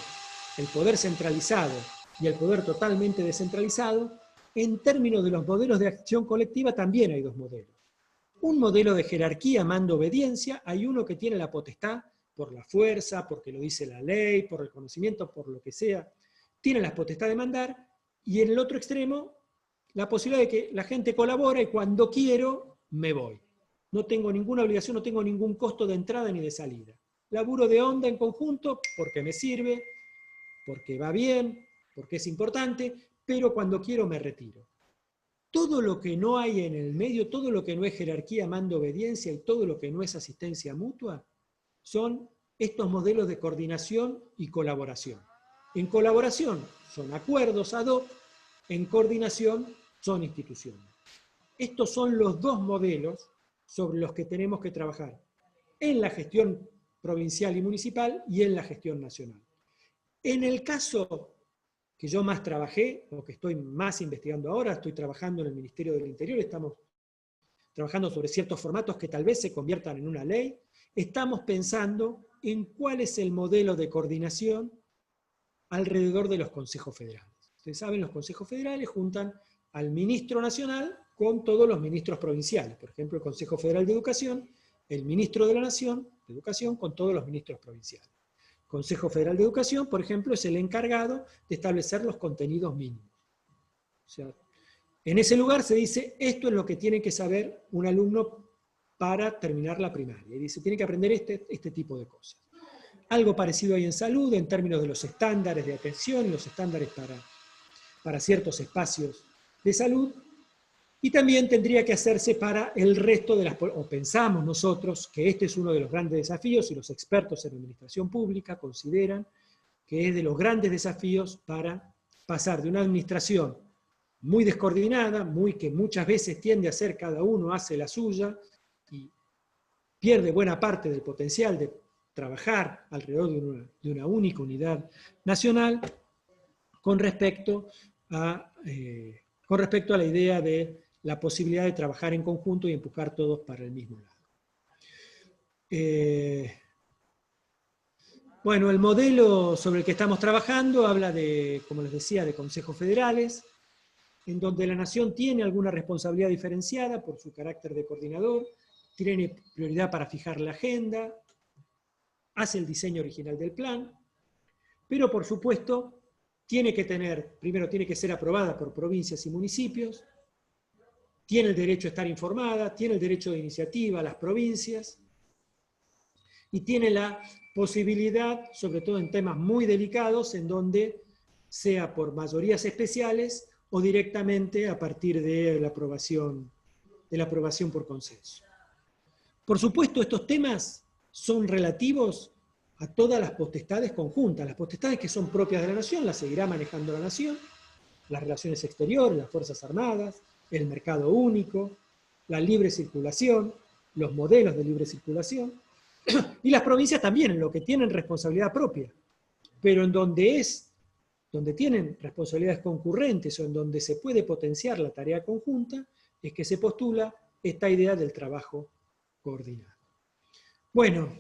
el poder centralizado y el poder totalmente descentralizado, en términos de los modelos de acción colectiva también hay 2 modelos. Un modelo de jerarquía, mando, obediencia, hay uno que tiene la potestad por la fuerza, porque lo dice la ley, por el conocimiento, por lo que sea, tiene la potestad de mandar, y en el otro extremo, la posibilidad de que la gente colabore y cuando quiero, me voy. No tengo ninguna obligación, no tengo ningún costo de entrada ni de salida. Laburo de onda en conjunto porque me sirve, porque va bien, porque es importante, pero cuando quiero me retiro. Todo lo que no hay en el medio, todo lo que no es jerarquía, mando, obediencia y todo lo que no es asistencia mutua, son estos modelos de coordinación y colaboración. En colaboración son acuerdos ad hoc, en coordinación son instituciones. Estos son los dos modelos sobre los que tenemos que trabajar en la gestión provincial y municipal y en la gestión nacional. En el caso que yo más trabajé, o que estoy más investigando ahora, estoy trabajando en el Ministerio del Interior, estamos trabajando sobre ciertos formatos que tal vez se conviertan en una ley, estamos pensando en cuál es el modelo de coordinación alrededor de los consejos federales. Ustedes saben, los consejos federales juntan al ministro nacional con todos los ministros provinciales. Por ejemplo, el Consejo Federal de Educación, el ministro de la Nación de Educación con todos los ministros provinciales. El Consejo Federal de Educación, por ejemplo, es el encargado de establecer los contenidos mínimos. O sea, en ese lugar se dice, esto es lo que tiene que saber un alumno para terminar la primaria. Y dice, tiene que aprender este tipo de cosas. Algo parecido hay en salud, en términos de los estándares de atención y los estándares para ciertos espacios de salud. Y también tendría que hacerse para el resto de las... O pensamos nosotros que este es uno de los grandes desafíos, y los expertos en administración pública consideran que es de los grandes desafíos para pasar de una administración muy descoordinada, que muchas veces tiende a ser cada uno hace la suya, y pierde buena parte del potencial de trabajar alrededor de una única unidad nacional, con respecto a la idea de la posibilidad de trabajar en conjunto y empujar todos para el mismo lado. Bueno, el modelo sobre el que estamos trabajando habla de, como les decía, de consejos federales, en donde la nación tiene alguna responsabilidad diferenciada por su carácter de coordinador, tiene prioridad para fijar la agenda, hace el diseño original del plan, pero por supuesto primero tiene que ser aprobada por provincias y municipios, tiene el derecho a estar informada, tiene el derecho de iniciativa a las provincias, y tiene la posibilidad, sobre todo en temas muy delicados, en donde sea por mayorías especiales o directamente a partir de la aprobación por consenso. Por supuesto, estos temas son relativos a todas las potestades conjuntas. Las potestades que son propias de la nación las seguirá manejando la nación, las relaciones exteriores, las Fuerzas Armadas, el mercado único, la libre circulación, los modelos de libre circulación, y las provincias también, en lo que tienen responsabilidad propia, pero en donde tienen responsabilidades concurrentes o en donde se puede potenciar la tarea conjunta, es que se postula esta idea del trabajo coordinado. Bueno,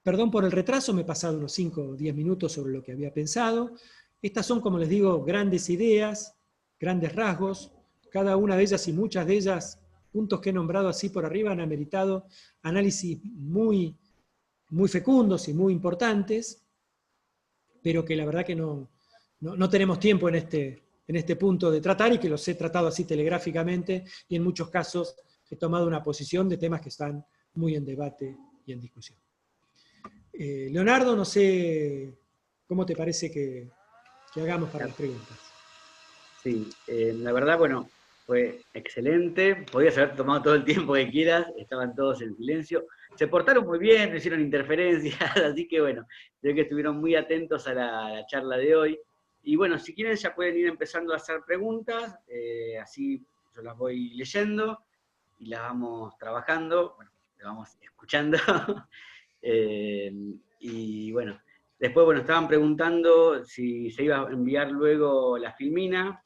perdón por el retraso, me he pasado unos 5 o 10 minutos sobre lo que había pensado. Estas son, como les digo, grandes ideas, grandes rasgos. Cada una de ellas y muchas de ellas, puntos que he nombrado así por arriba, han ameritado análisis muy fecundos y muy importantes, pero que la verdad que no tenemos tiempo en este punto de tratar, y que los he tratado así telegráficamente, y en muchos casos he tomado una posición de temas que están muy en debate y en discusión. Leonardo, no sé cómo te parece que hagamos para las preguntas.
Sí, la verdad, bueno, fue excelente. Podías haber tomado todo el tiempo que quieras, estaban todos en silencio. Se portaron muy bien, no hicieron interferencias, así que bueno, creo que estuvieron muy atentos a la charla de hoy. Y bueno, si quieren ya pueden ir empezando a hacer preguntas, así yo las voy leyendo y las vamos trabajando, bueno, las vamos escuchando. Y bueno, después, bueno, estaban preguntando si se iba a enviar luego la filmina.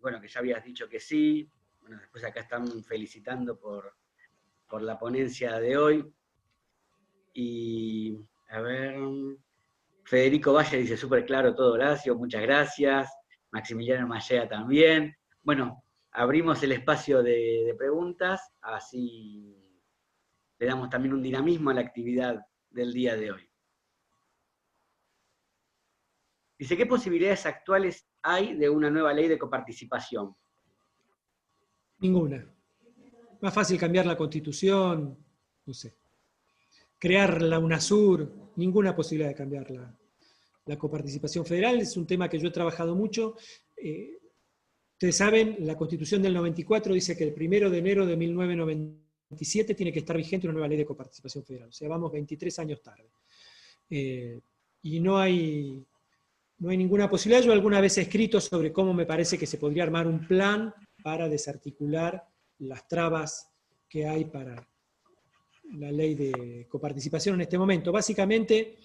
Bueno, que ya habías dicho que sí. Bueno, después acá están felicitando por la ponencia de hoy. Y, a ver, Federico Valle dice, súper claro todo, Horacio, muchas gracias. Maximiliano Mallea también. Bueno, abrimos el espacio de preguntas, así le damos también un dinamismo a la actividad del día de hoy. Dice, ¿qué posibilidades actuales hay de una nueva ley de coparticipación?
Ninguna. Más fácil cambiar la Constitución, no sé. Crear la UNASUR, ninguna posibilidad de cambiar la coparticipación federal. Es un tema que yo he trabajado mucho. Ustedes saben, la Constitución del 94 dice que el 1 de enero de 1990 27 tiene que estar vigente una nueva ley de coparticipación federal. O sea, vamos 23 años tarde. Y no hay ninguna posibilidad. Yo alguna vez he escrito sobre cómo me parece que se podría armar un plan para desarticular las trabas que hay para la ley de coparticipación en este momento. Básicamente,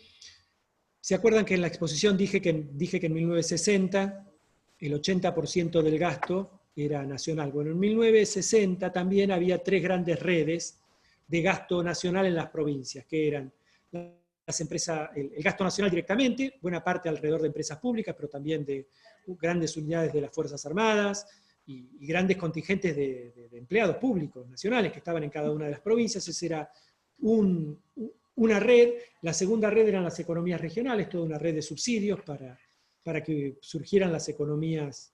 ¿se acuerdan que en la exposición dije que en 1960 el 80% del gasto era nacional? Bueno, en 1960 también había 3 grandes redes de gasto nacional en las provincias, que eran las empresas, el gasto nacional directamente, buena parte alrededor de empresas públicas, pero también de grandes unidades de las Fuerzas Armadas y grandes contingentes de empleados públicos nacionales que estaban en cada una de las provincias. Esa era una red. La segunda red eran las economías regionales, toda una red de subsidios para que surgieran las economías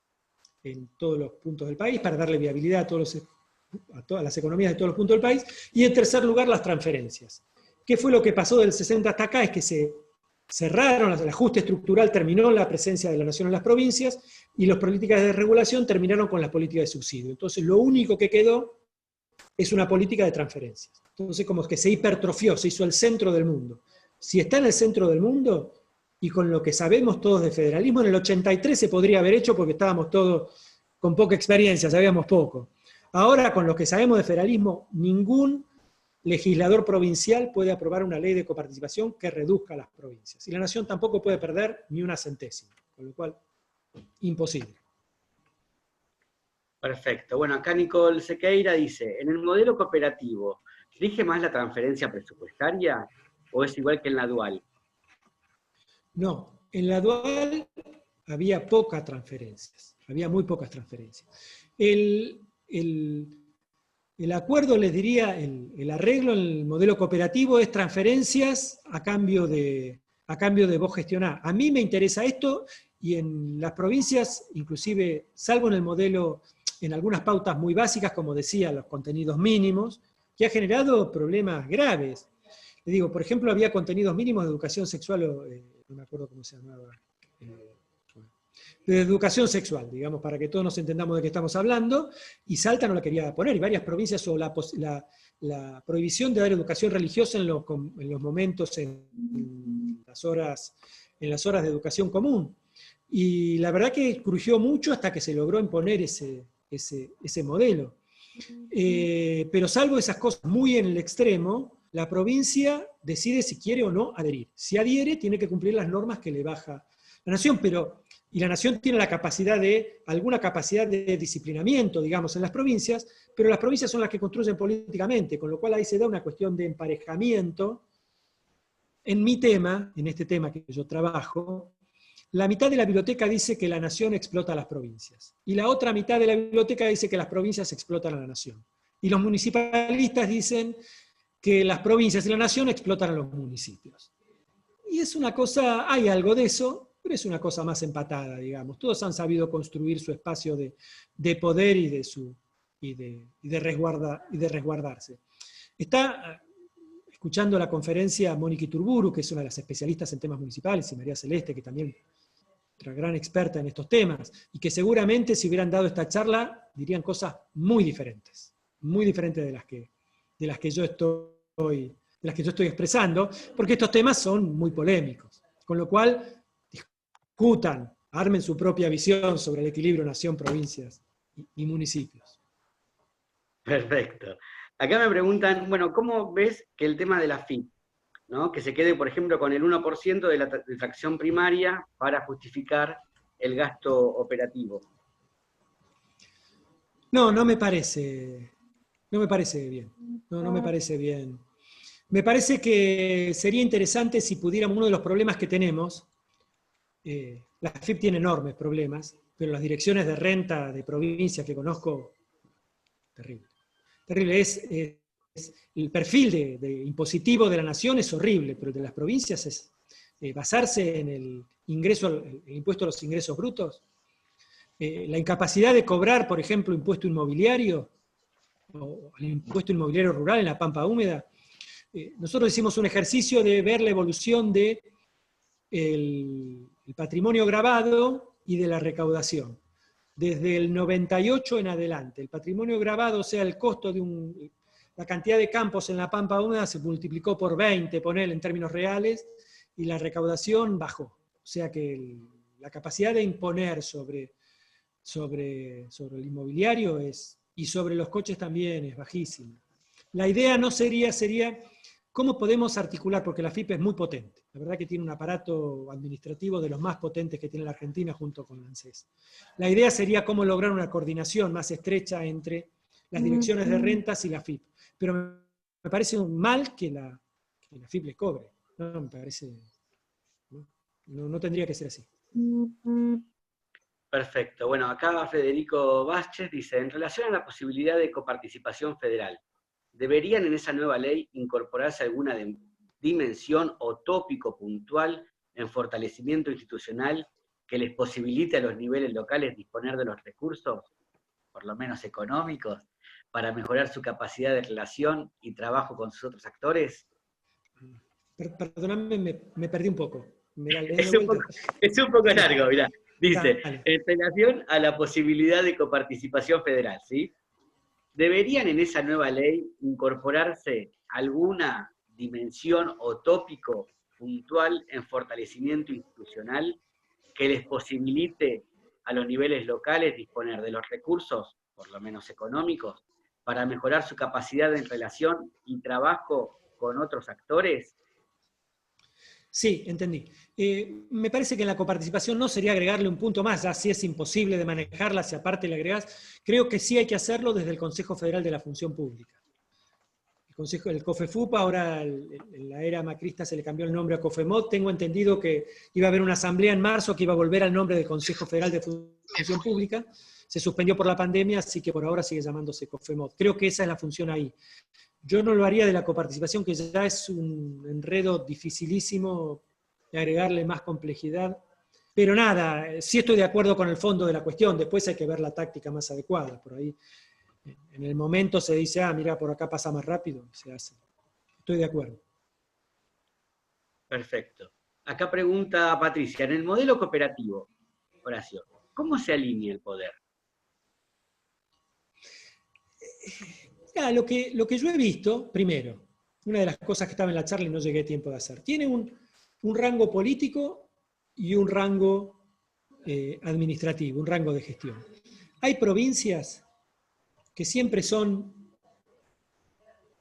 en todos los puntos del país, para darle viabilidad a todas las economías de todos los puntos del país. Y en tercer lugar, las transferencias. ¿Qué fue lo que pasó del 60 hasta acá? Es que se cerraron, el ajuste estructural terminó en la presencia de la nación en las provincias, y las políticas de regulación terminaron con las políticas de subsidio. Entonces lo único que quedó es una política de transferencias. Entonces como que se hipertrofió, se hizo el centro del mundo. Si está en el centro del mundo, y con lo que sabemos todos de federalismo, en el 83 se podría haber hecho porque estábamos todos con poca experiencia, sabíamos poco. Ahora, con lo que sabemos de federalismo, ningún legislador provincial puede aprobar una ley de coparticipación que reduzca las provincias. Y la nación tampoco puede perder ni una centésima, con lo cual, imposible.
Perfecto. Bueno, acá Nicole Sequeira dice, ¿en el modelo cooperativo rige más la transferencia presupuestaria o es igual que en la dual?
No, en la dual había pocas transferencias, había muy pocas transferencias. El acuerdo, les diría, el arreglo en el modelo cooperativo es transferencias a cambio de vos gestionar. A mí me interesa esto, y en las provincias, inclusive, salvo en el modelo, en algunas pautas muy básicas, como decía, los contenidos mínimos, que ha generado problemas graves. Le digo, por ejemplo, había contenidos mínimos de educación sexual, no me acuerdo cómo se llamaba, de educación sexual, digamos, para que todos nos entendamos de qué estamos hablando, y Salta no la quería poner, y varias provincias, o la prohibición de dar educación religiosa en los momentos, en las horas de educación común. Y la verdad que crujió mucho hasta que se logró imponer ese modelo. Pero salvo esas cosas muy en el extremo, la provincia decide si quiere o no adherir. Si adhiere, tiene que cumplir las normas que le baja la nación, y la nación tiene alguna capacidad de disciplinamiento, digamos, en las provincias, pero las provincias son las que construyen políticamente, con lo cual ahí se da una cuestión de emparejamiento. En mi tema, en este tema que yo trabajo, la mitad de la biblioteca dice que la nación explota a las provincias, y la otra mitad de la biblioteca dice que las provincias explotan a la nación. Y los municipalistas dicen que las provincias y la nación explotan a los municipios. Y es una cosa, hay algo de eso, pero es una cosa más empatada, digamos. Todos han sabido construir su espacio de poder y de resguardarse. Está escuchando la conferencia Mónica Iturburu, que es una de las especialistas en temas municipales, y María Celeste, que también es otra gran experta en estos temas, y que seguramente si hubieran dado esta charla dirían cosas muy diferentes de las que yo estoy expresando, porque estos temas son muy polémicos. Con lo cual, discutan, armen su propia visión sobre el equilibrio nación, provincias y municipios.
Perfecto. Acá me preguntan, bueno, ¿cómo ves que el tema de la FIP, ¿no? Que se quede, por ejemplo, con el 1% de la tracción primaria para justificar el gasto operativo?
No me parece bien. No me parece bien. Me parece que sería interesante si pudiéramos, uno de los problemas que tenemos, la FIP tiene enormes problemas, pero las direcciones de renta de provincias que conozco, terrible. El perfil de impositivo de la nación es horrible, pero el de las provincias es basarse en el impuesto a los ingresos brutos, la incapacidad de cobrar, por ejemplo, impuesto inmobiliario, o el impuesto inmobiliario rural en la Pampa Húmeda. Nosotros hicimos un ejercicio de ver la evolución del patrimonio gravado y de la recaudación. Desde el 98 en adelante, el patrimonio gravado, o sea, el costo de la cantidad de campos en la Pampa Húmeda se multiplicó por 20, ponele en términos reales, y la recaudación bajó. O sea que la capacidad de imponer sobre el inmobiliario y sobre los coches también es bajísima. La idea no sería cómo podemos articular, porque la FIP es muy potente. La verdad que tiene un aparato administrativo de los más potentes que tiene la Argentina junto con la ANSES. La idea sería cómo lograr una coordinación más estrecha entre las direcciones de rentas y la FIP. Pero me parece mal que la FIP le cobre. No, me parece... No tendría que ser así.
Perfecto. Bueno, acá Federico Vázquez dice, en relación a la posibilidad de coparticipación federal, ¿deberían en esa nueva ley incorporarse alguna dimensión o tópico puntual en fortalecimiento institucional que les posibilite a los niveles locales disponer de los recursos, por lo menos económicos, para mejorar su capacidad de relación y trabajo con sus otros actores?
Perdóname, me perdí un poco.
Es un poco largo, mirá. Dice,
Dale.
en relación a la posibilidad de coparticipación federal, ¿sí? ¿Deberían en esa nueva ley incorporarse alguna dimensión o tópico puntual en fortalecimiento institucional que les posibilite a los niveles locales disponer de los recursos, por lo menos económicos, para mejorar su capacidad en relación y trabajo con otros actores?
Sí, entendí. Me parece que en la coparticipación no sería agregarle un punto más, ya si es imposible de manejarla, si aparte le agregás. Creo que sí hay que hacerlo desde el Consejo Federal de la Función Pública. El COFEFUP, ahora en la era macrista se le cambió el nombre a COFEMOD. Tengo entendido que iba a haber una asamblea en marzo que iba a volver al nombre del Consejo Federal de Función Pública. Se suspendió por la pandemia, así que por ahora sigue llamándose COFEMOD. Creo que esa es la función ahí. Yo no lo haría de la coparticipación, que ya es un enredo dificilísimo de agregarle más complejidad. Pero nada, sí estoy de acuerdo con el fondo de la cuestión. Después hay que ver la táctica más adecuada. Por ahí, en el momento se dice, mira, por acá pasa más rápido, se hace. Estoy de acuerdo.
Perfecto. Acá pregunta Patricia, en el modelo cooperativo, Horacio, ¿cómo se alinea el poder?
Lo que yo he visto, primero, una de las cosas que estaba en la charla y no llegué a tiempo de hacer, tiene un rango político y un rango administrativo, un rango de gestión. Hay provincias que siempre son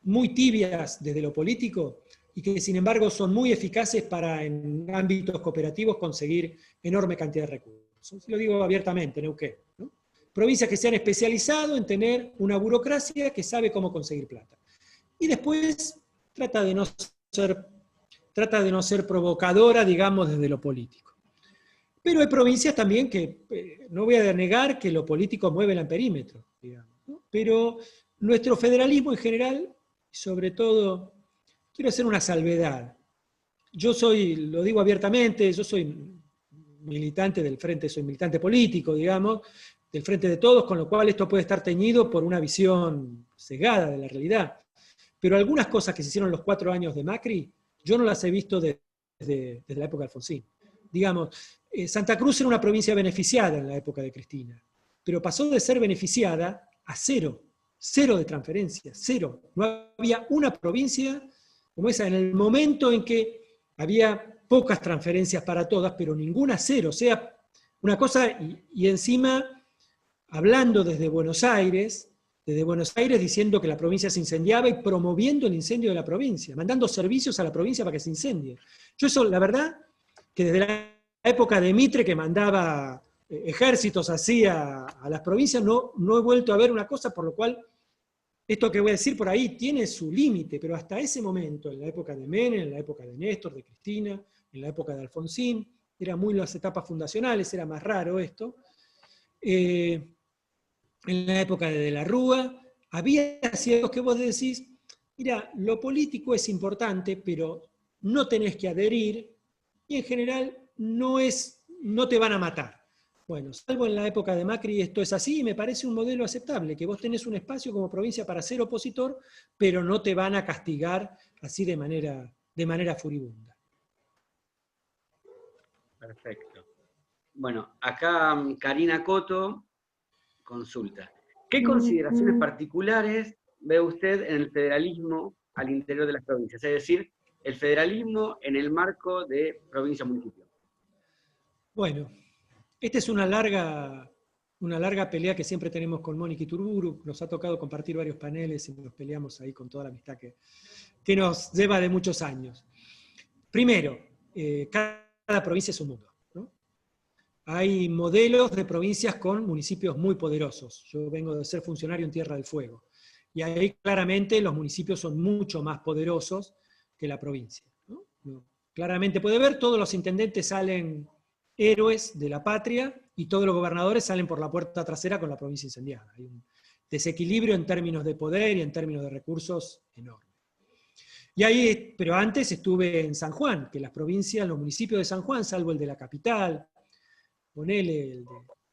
muy tibias desde lo político y que sin embargo son muy eficaces para en ámbitos cooperativos conseguir enorme cantidad de recursos. Lo digo abiertamente, Neuquén, ¿no? Provincias que se han especializado en tener una burocracia que sabe cómo conseguir plata. Y después trata de no ser provocadora, digamos, desde lo político. Pero hay provincias también que, no voy a negar que lo político mueve el perímetro, digamos, ¿no? Pero nuestro federalismo en general, sobre todo, quiero hacer una salvedad. Yo lo digo abiertamente, yo soy militante del Frente, soy militante político, digamos, del Frente de Todos, con lo cual esto puede estar teñido por una visión cegada de la realidad. Pero algunas cosas que se hicieron en los 4 años de Macri, yo no las he visto desde la época de Alfonsín. Digamos, Santa Cruz era una provincia beneficiada en la época de Cristina, pero pasó de ser beneficiada a cero de transferencias, cero. No había una provincia como esa en el momento en que había pocas transferencias para todas, pero ninguna cero. O sea, una cosa, y encima hablando desde Buenos Aires diciendo que la provincia se incendiaba y promoviendo el incendio de la provincia, mandando servicios a la provincia para que se incendie. Yo eso, la verdad, que desde la época de Mitre, que mandaba ejércitos así a las provincias, no he vuelto a ver una cosa, por lo cual esto que voy a decir por ahí tiene su límite, pero hasta ese momento, en la época de Menem, en la época de Néstor, de Cristina, en la época de Alfonsín, eran muy las etapas fundacionales, era más raro esto. En la época de la Rúa, había ciertos que vos decís, mira, lo político es importante, pero no tenés que adherir, y en general no te van a matar. Bueno, salvo en la época de Macri esto es así, y me parece un modelo aceptable, que vos tenés un espacio como provincia para ser opositor, pero no te van a castigar así de manera furibunda.
Perfecto. Bueno, acá Karina Coto consulta. ¿Qué consideraciones particulares ve usted en el federalismo al interior de las provincias? Es decir, el federalismo en el marco de provincia-municipio.
Bueno, esta es una larga pelea que siempre tenemos con Mónica Iturburu. Nos ha tocado compartir varios paneles y nos peleamos ahí con toda la amistad que nos lleva de muchos años. Primero, cada provincia es un mundo, ¿no? Hay modelos de provincias con municipios muy poderosos. Yo vengo de ser funcionario en Tierra del Fuego. Y ahí claramente los municipios son mucho más poderosos que la provincia, ¿no? Claramente puede ver, todos los intendentes salen héroes de la patria y todos los gobernadores salen por la puerta trasera con la provincia incendiada. Hay un desequilibrio en términos de poder y en términos de recursos enorme. Y ahí, pero antes estuve en San Juan, que las provincias, los municipios de San Juan, salvo el de la capital, ponele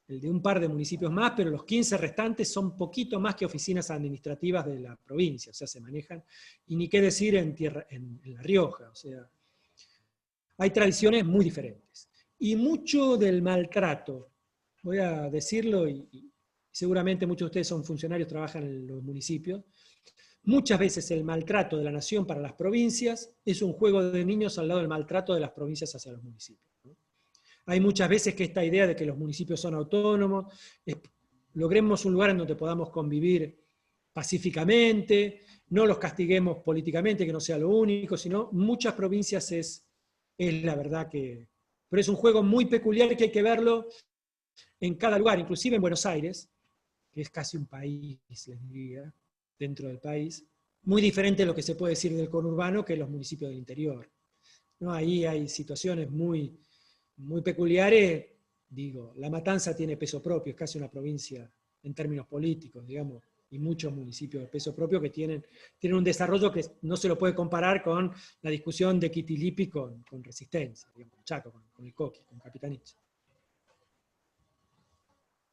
el de un par de municipios más, pero los 15 restantes son poquito más que oficinas administrativas de la provincia, o sea, se manejan, y ni qué decir en La Rioja, o sea, hay tradiciones muy diferentes. Y mucho del maltrato, voy a decirlo, y seguramente muchos de ustedes son funcionarios, trabajan en los municipios, muchas veces el maltrato de la nación para las provincias es un juego de niños al lado del maltrato de las provincias hacia los municipios, ¿no? Hay muchas veces que esta idea de que los municipios son autónomos, logremos un lugar en donde podamos convivir pacíficamente, no los castiguemos políticamente, que no sea lo único, sino muchas provincias es la verdad que... Pero es un juego muy peculiar que hay que verlo en cada lugar, inclusive en Buenos Aires, que es casi un país, les diría, dentro del país, muy diferente de lo que se puede decir del conurbano que los municipios del interior, ¿no? Ahí hay situaciones muy peculiares. Digo, La Matanza tiene peso propio, es casi una provincia en términos políticos, digamos, y muchos municipios de peso propio que tienen un desarrollo que no se lo puede comparar con la discusión de Kitilipi con Resistencia, digamos, con Chaco, con el Coqui, con Capitanich.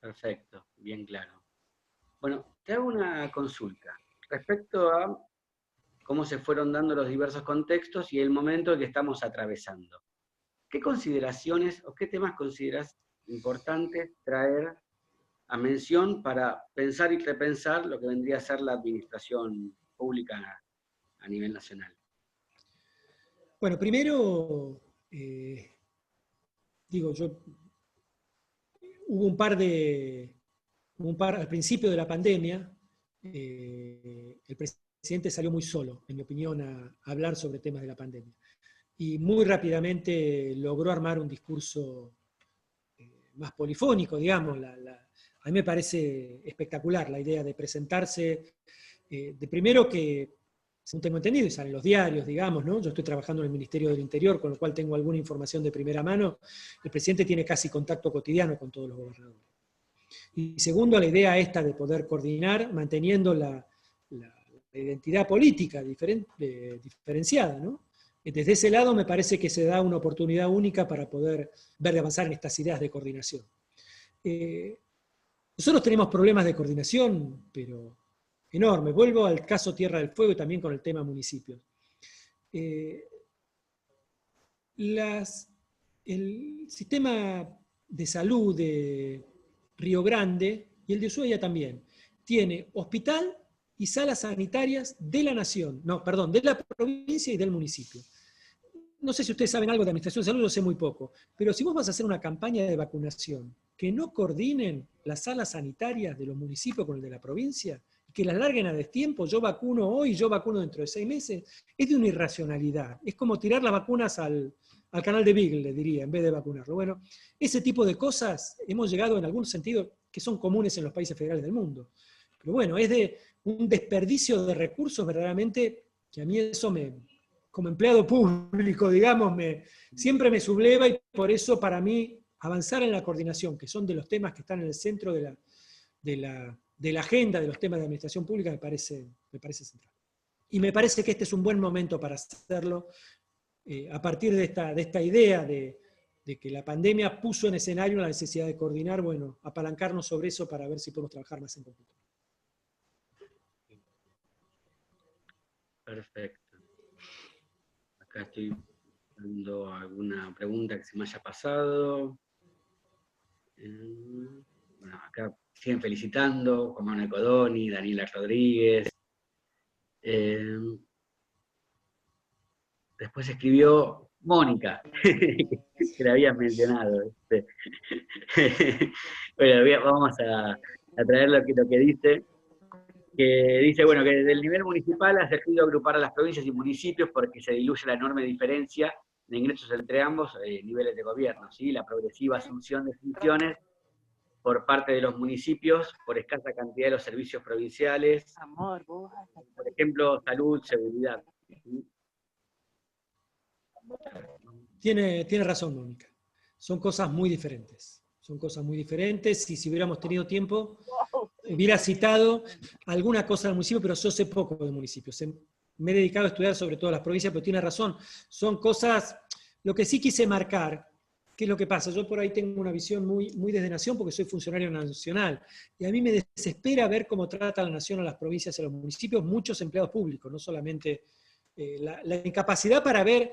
Perfecto, bien claro. Bueno, te hago una consulta respecto a cómo se fueron dando los diversos contextos y el momento que estamos atravesando. ¿Qué consideraciones o qué temas consideras importantes traer a mención para pensar y repensar lo que vendría a ser la administración pública a nivel nacional?
Bueno, primero, hubo al principio de la pandemia, el presidente salió muy solo, en mi opinión, a hablar sobre temas de la pandemia. Y muy rápidamente logró armar un discurso más polifónico, digamos. A mí me parece espectacular la idea de presentarse, de primero que, según tengo entendido, y salen los diarios, digamos, ¿no? Yo estoy trabajando en el Ministerio del Interior, con lo cual tengo alguna información de primera mano. El presidente tiene casi contacto cotidiano con todos los gobernadores. Y segundo, la idea esta de poder coordinar, manteniendo la identidad política diferenciada, ¿no? Desde ese lado me parece que se da una oportunidad única para poder ver de avanzar en estas ideas de coordinación. Nosotros tenemos problemas de coordinación, pero enorme. Vuelvo al caso Tierra del Fuego y también con el tema municipios. El sistema de salud de Río Grande y el de Ushuaia también tiene hospital y salas sanitarias de la nación, de la provincia y del municipio. No sé si ustedes saben algo de administración de salud, yo sé muy poco, pero si vos vas a hacer una campaña de vacunación que no coordinen las salas sanitarias de los municipios con el de la provincia, y que las larguen a destiempo, yo vacuno hoy, yo vacuno dentro de 6 meses, es de una irracionalidad. Es como tirar las vacunas al canal de Beagle, le diría, en vez de vacunarlo. Bueno, ese tipo de cosas hemos llegado en algún sentido que son comunes en los países federales del mundo. Pero bueno, es de un desperdicio de recursos verdaderamente que a mí eso como empleado público, digamos, siempre me subleva, y por eso para mí avanzar en la coordinación, que son de los temas que están en el centro de la agenda de los temas de administración pública, me parece central. Y me parece que este es un buen momento para hacerlo, a partir de esta idea de que la pandemia puso en escenario la necesidad de coordinar, bueno, apalancarnos sobre eso para ver si podemos trabajar más en conjunto.
Perfecto. Acá estoy dando alguna pregunta que se me haya pasado. Bueno, acá siguen felicitando, Juan Manuel Codoni, Daniela Rodríguez, Eh, Después escribió Mónica, que la habías mencionado. Bueno, vamos a traer lo que dice, bueno, que desde el nivel municipal ha servido agrupar a las provincias y municipios porque se diluye la enorme diferencia de ingresos entre ambos niveles de gobierno, ¿sí? La progresiva asunción de funciones por parte de los municipios por escasa cantidad de los servicios provinciales, por ejemplo, salud, seguridad. ¿Sí?
Tiene razón, Mónica. Son cosas muy diferentes. Son cosas muy diferentes y si hubiéramos tenido tiempo, hubiera citado alguna cosa del municipio, pero yo sé poco de municipios. Me he dedicado a estudiar sobre todo las provincias, pero tiene razón. Son cosas, lo que sí quise marcar, ¿qué es lo que pasa? Yo por ahí tengo una visión muy desde Nación porque soy funcionario nacional y a mí me desespera ver cómo trata la Nación a las provincias y a los municipios, muchos empleados públicos, no solamente la incapacidad para ver,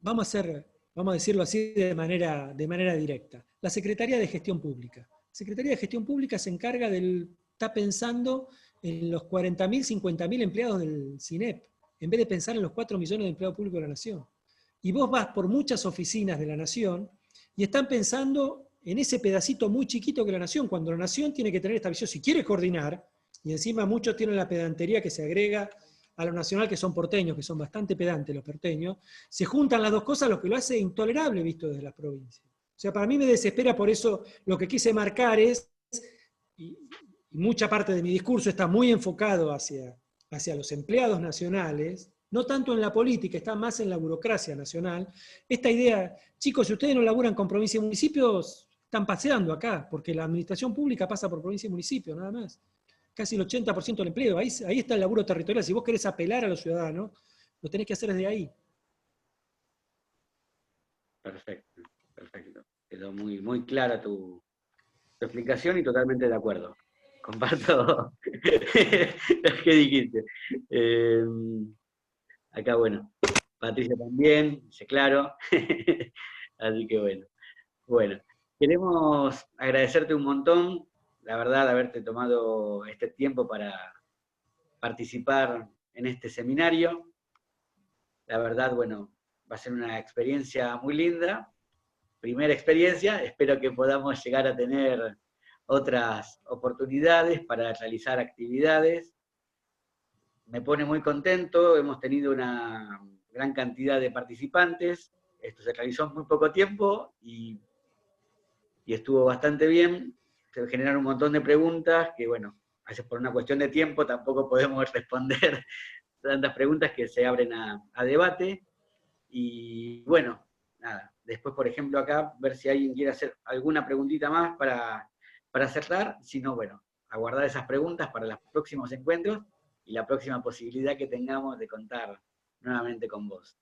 vamos a decirlo así de manera directa, la Secretaría de Gestión Pública. La Secretaría de Gestión Pública se encarga está pensando en los 40.000, 50.000 empleados del CINEP, en vez de pensar en los 4 millones de empleados públicos de la Nación. Y vos vas por muchas oficinas de la Nación y están pensando en ese pedacito muy chiquito que la Nación, cuando la Nación tiene que tener esta visión, si quiere coordinar, y encima muchos tienen la pedantería que se agrega a lo nacional, que son porteños, que son bastante pedantes los porteños, se juntan las dos cosas, lo que lo hace intolerable visto desde las provincias. O sea, para mí me desespera, por eso lo que quise marcar es, y mucha parte de mi discurso está muy enfocado hacia los empleados nacionales, no tanto en la política, está más en la burocracia nacional, esta idea, chicos, si ustedes no laburan con provincia y municipios, están paseando acá, porque la administración pública pasa por provincia y municipio, nada más. Casi el 80% del empleo, ahí está el laburo territorial. Si vos querés apelar a los ciudadanos, lo tenés que hacer desde ahí.
Perfecto, perfecto. Quedó muy clara tu explicación y totalmente de acuerdo. Comparto lo que dijiste. Acá, bueno, Patricia también, dice claro. Así que bueno. Bueno, queremos agradecerte un montón, la verdad, de haberte tomado este tiempo para participar en este seminario. La verdad, bueno, va a ser una experiencia muy linda, primera experiencia, espero que podamos llegar a tener otras oportunidades para realizar actividades. Me pone muy contento, hemos tenido una gran cantidad de participantes, esto se realizó en muy poco tiempo y estuvo bastante bien, se generaron un montón de preguntas que, bueno, a veces por una cuestión de tiempo tampoco podemos responder tantas preguntas que se abren a debate. Y bueno, nada, después, por ejemplo, acá, ver si alguien quiere hacer alguna preguntita más para cerrar, si no, bueno, aguardar esas preguntas para los próximos encuentros y la próxima posibilidad que tengamos de contar nuevamente con vos.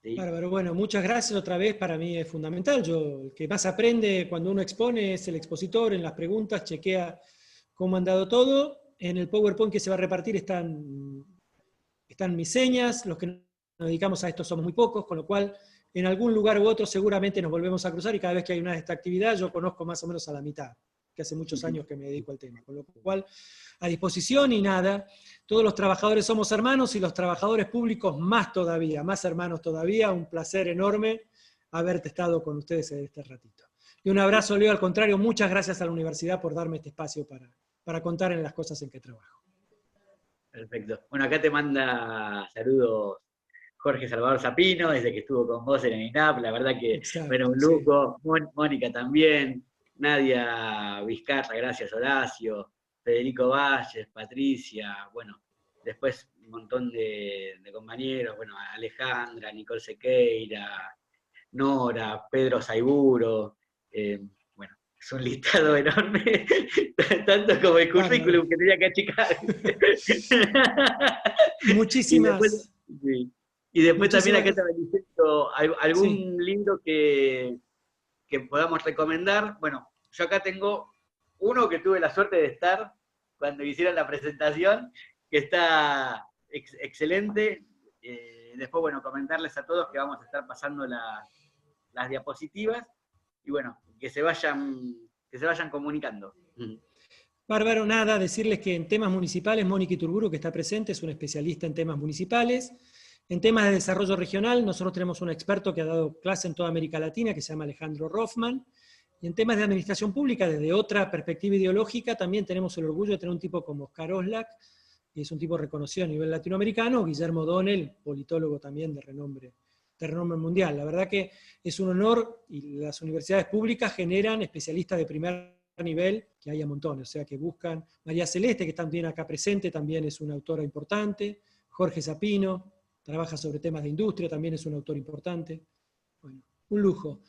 ¿Sí?
Bárbaro, bueno, muchas gracias otra vez, para mí es fundamental. El que más aprende cuando uno expone es el expositor, en las preguntas, chequea cómo han dado todo. En el PowerPoint que se va a repartir están mis señas, los que nos dedicamos a esto somos muy pocos, con lo cual en algún lugar u otro seguramente nos volvemos a cruzar y cada vez que hay una de esta actividad yo conozco más o menos a la mitad, que hace muchos años que me dedico al tema, con lo cual a disposición y nada, todos los trabajadores somos hermanos y los trabajadores públicos más todavía, más hermanos todavía, un placer enorme haberte estado con ustedes en este ratito. Y un abrazo, Leo, al contrario, muchas gracias a la universidad por darme este espacio para contar en las cosas en que trabajo.
Perfecto. Bueno, acá te manda saludos Jorge Salvador Zapino, desde que estuvo con vos en el INAP, la verdad que
Exacto,
bueno, un lujo. Sí. Mónica también, Nadia Vizcarra, gracias Horacio, Federico Valles, Patricia, bueno, después un montón de compañeros, bueno, Alejandra, Nicole Sequeira, Nora, Pedro Saiburo, bueno, es un listado enorme, tanto como el currículum que tenía que achicar.
Muchísimas.
Y después también acá estaba diciendo algún libro que podamos recomendar. Bueno, yo acá tengo uno que tuve la suerte de estar cuando hicieron la presentación, que está excelente. Después, bueno, comentarles a todos que vamos a estar pasando las diapositivas y bueno, que se vayan comunicando.
Bárbaro, nada, decirles que en temas municipales, Mónica Iturburu, que está presente, es una especialista en temas municipales. En temas de desarrollo regional, nosotros tenemos un experto que ha dado clase en toda América Latina, que se llama Alejandro Rothman. Y en temas de administración pública, desde otra perspectiva ideológica, también tenemos el orgullo de tener un tipo como Oscar Oslak, que es un tipo reconocido a nivel latinoamericano, Guillermo O'Donnell, politólogo también de renombre mundial. La verdad que es un honor, y las universidades públicas generan especialistas de primer nivel, que haya montones, o sea que buscan. María Celeste, que está también acá presente, también es una autora importante. Jorge Zapino, trabaja sobre temas de industria, también es un autor importante. Bueno, un lujo.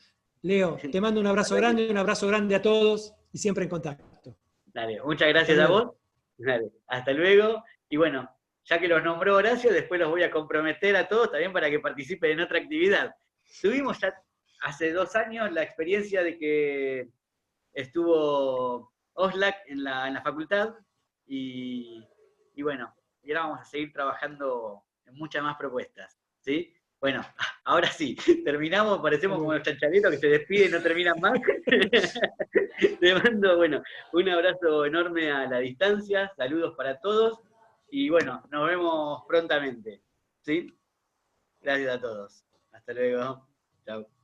Leo, te mando un abrazo grande a todos y siempre en contacto.
Dale, muchas gracias a vos. Dale, hasta luego. Y bueno, ya que los nombró Horacio, después los voy a comprometer a todos también para que participen en otra actividad. Tuvimos ya hace 2 años la experiencia de que estuvo Oslak en la facultad y bueno, y ahora vamos a seguir trabajando en muchas más propuestas, ¿sí? Bueno, ahora sí, terminamos, parecemos como los chanchalitos que se despiden y no terminan más. Te mando, bueno, un abrazo enorme a la distancia, saludos para todos y bueno, nos vemos prontamente, ¿sí? Gracias a todos. Hasta luego. Chao.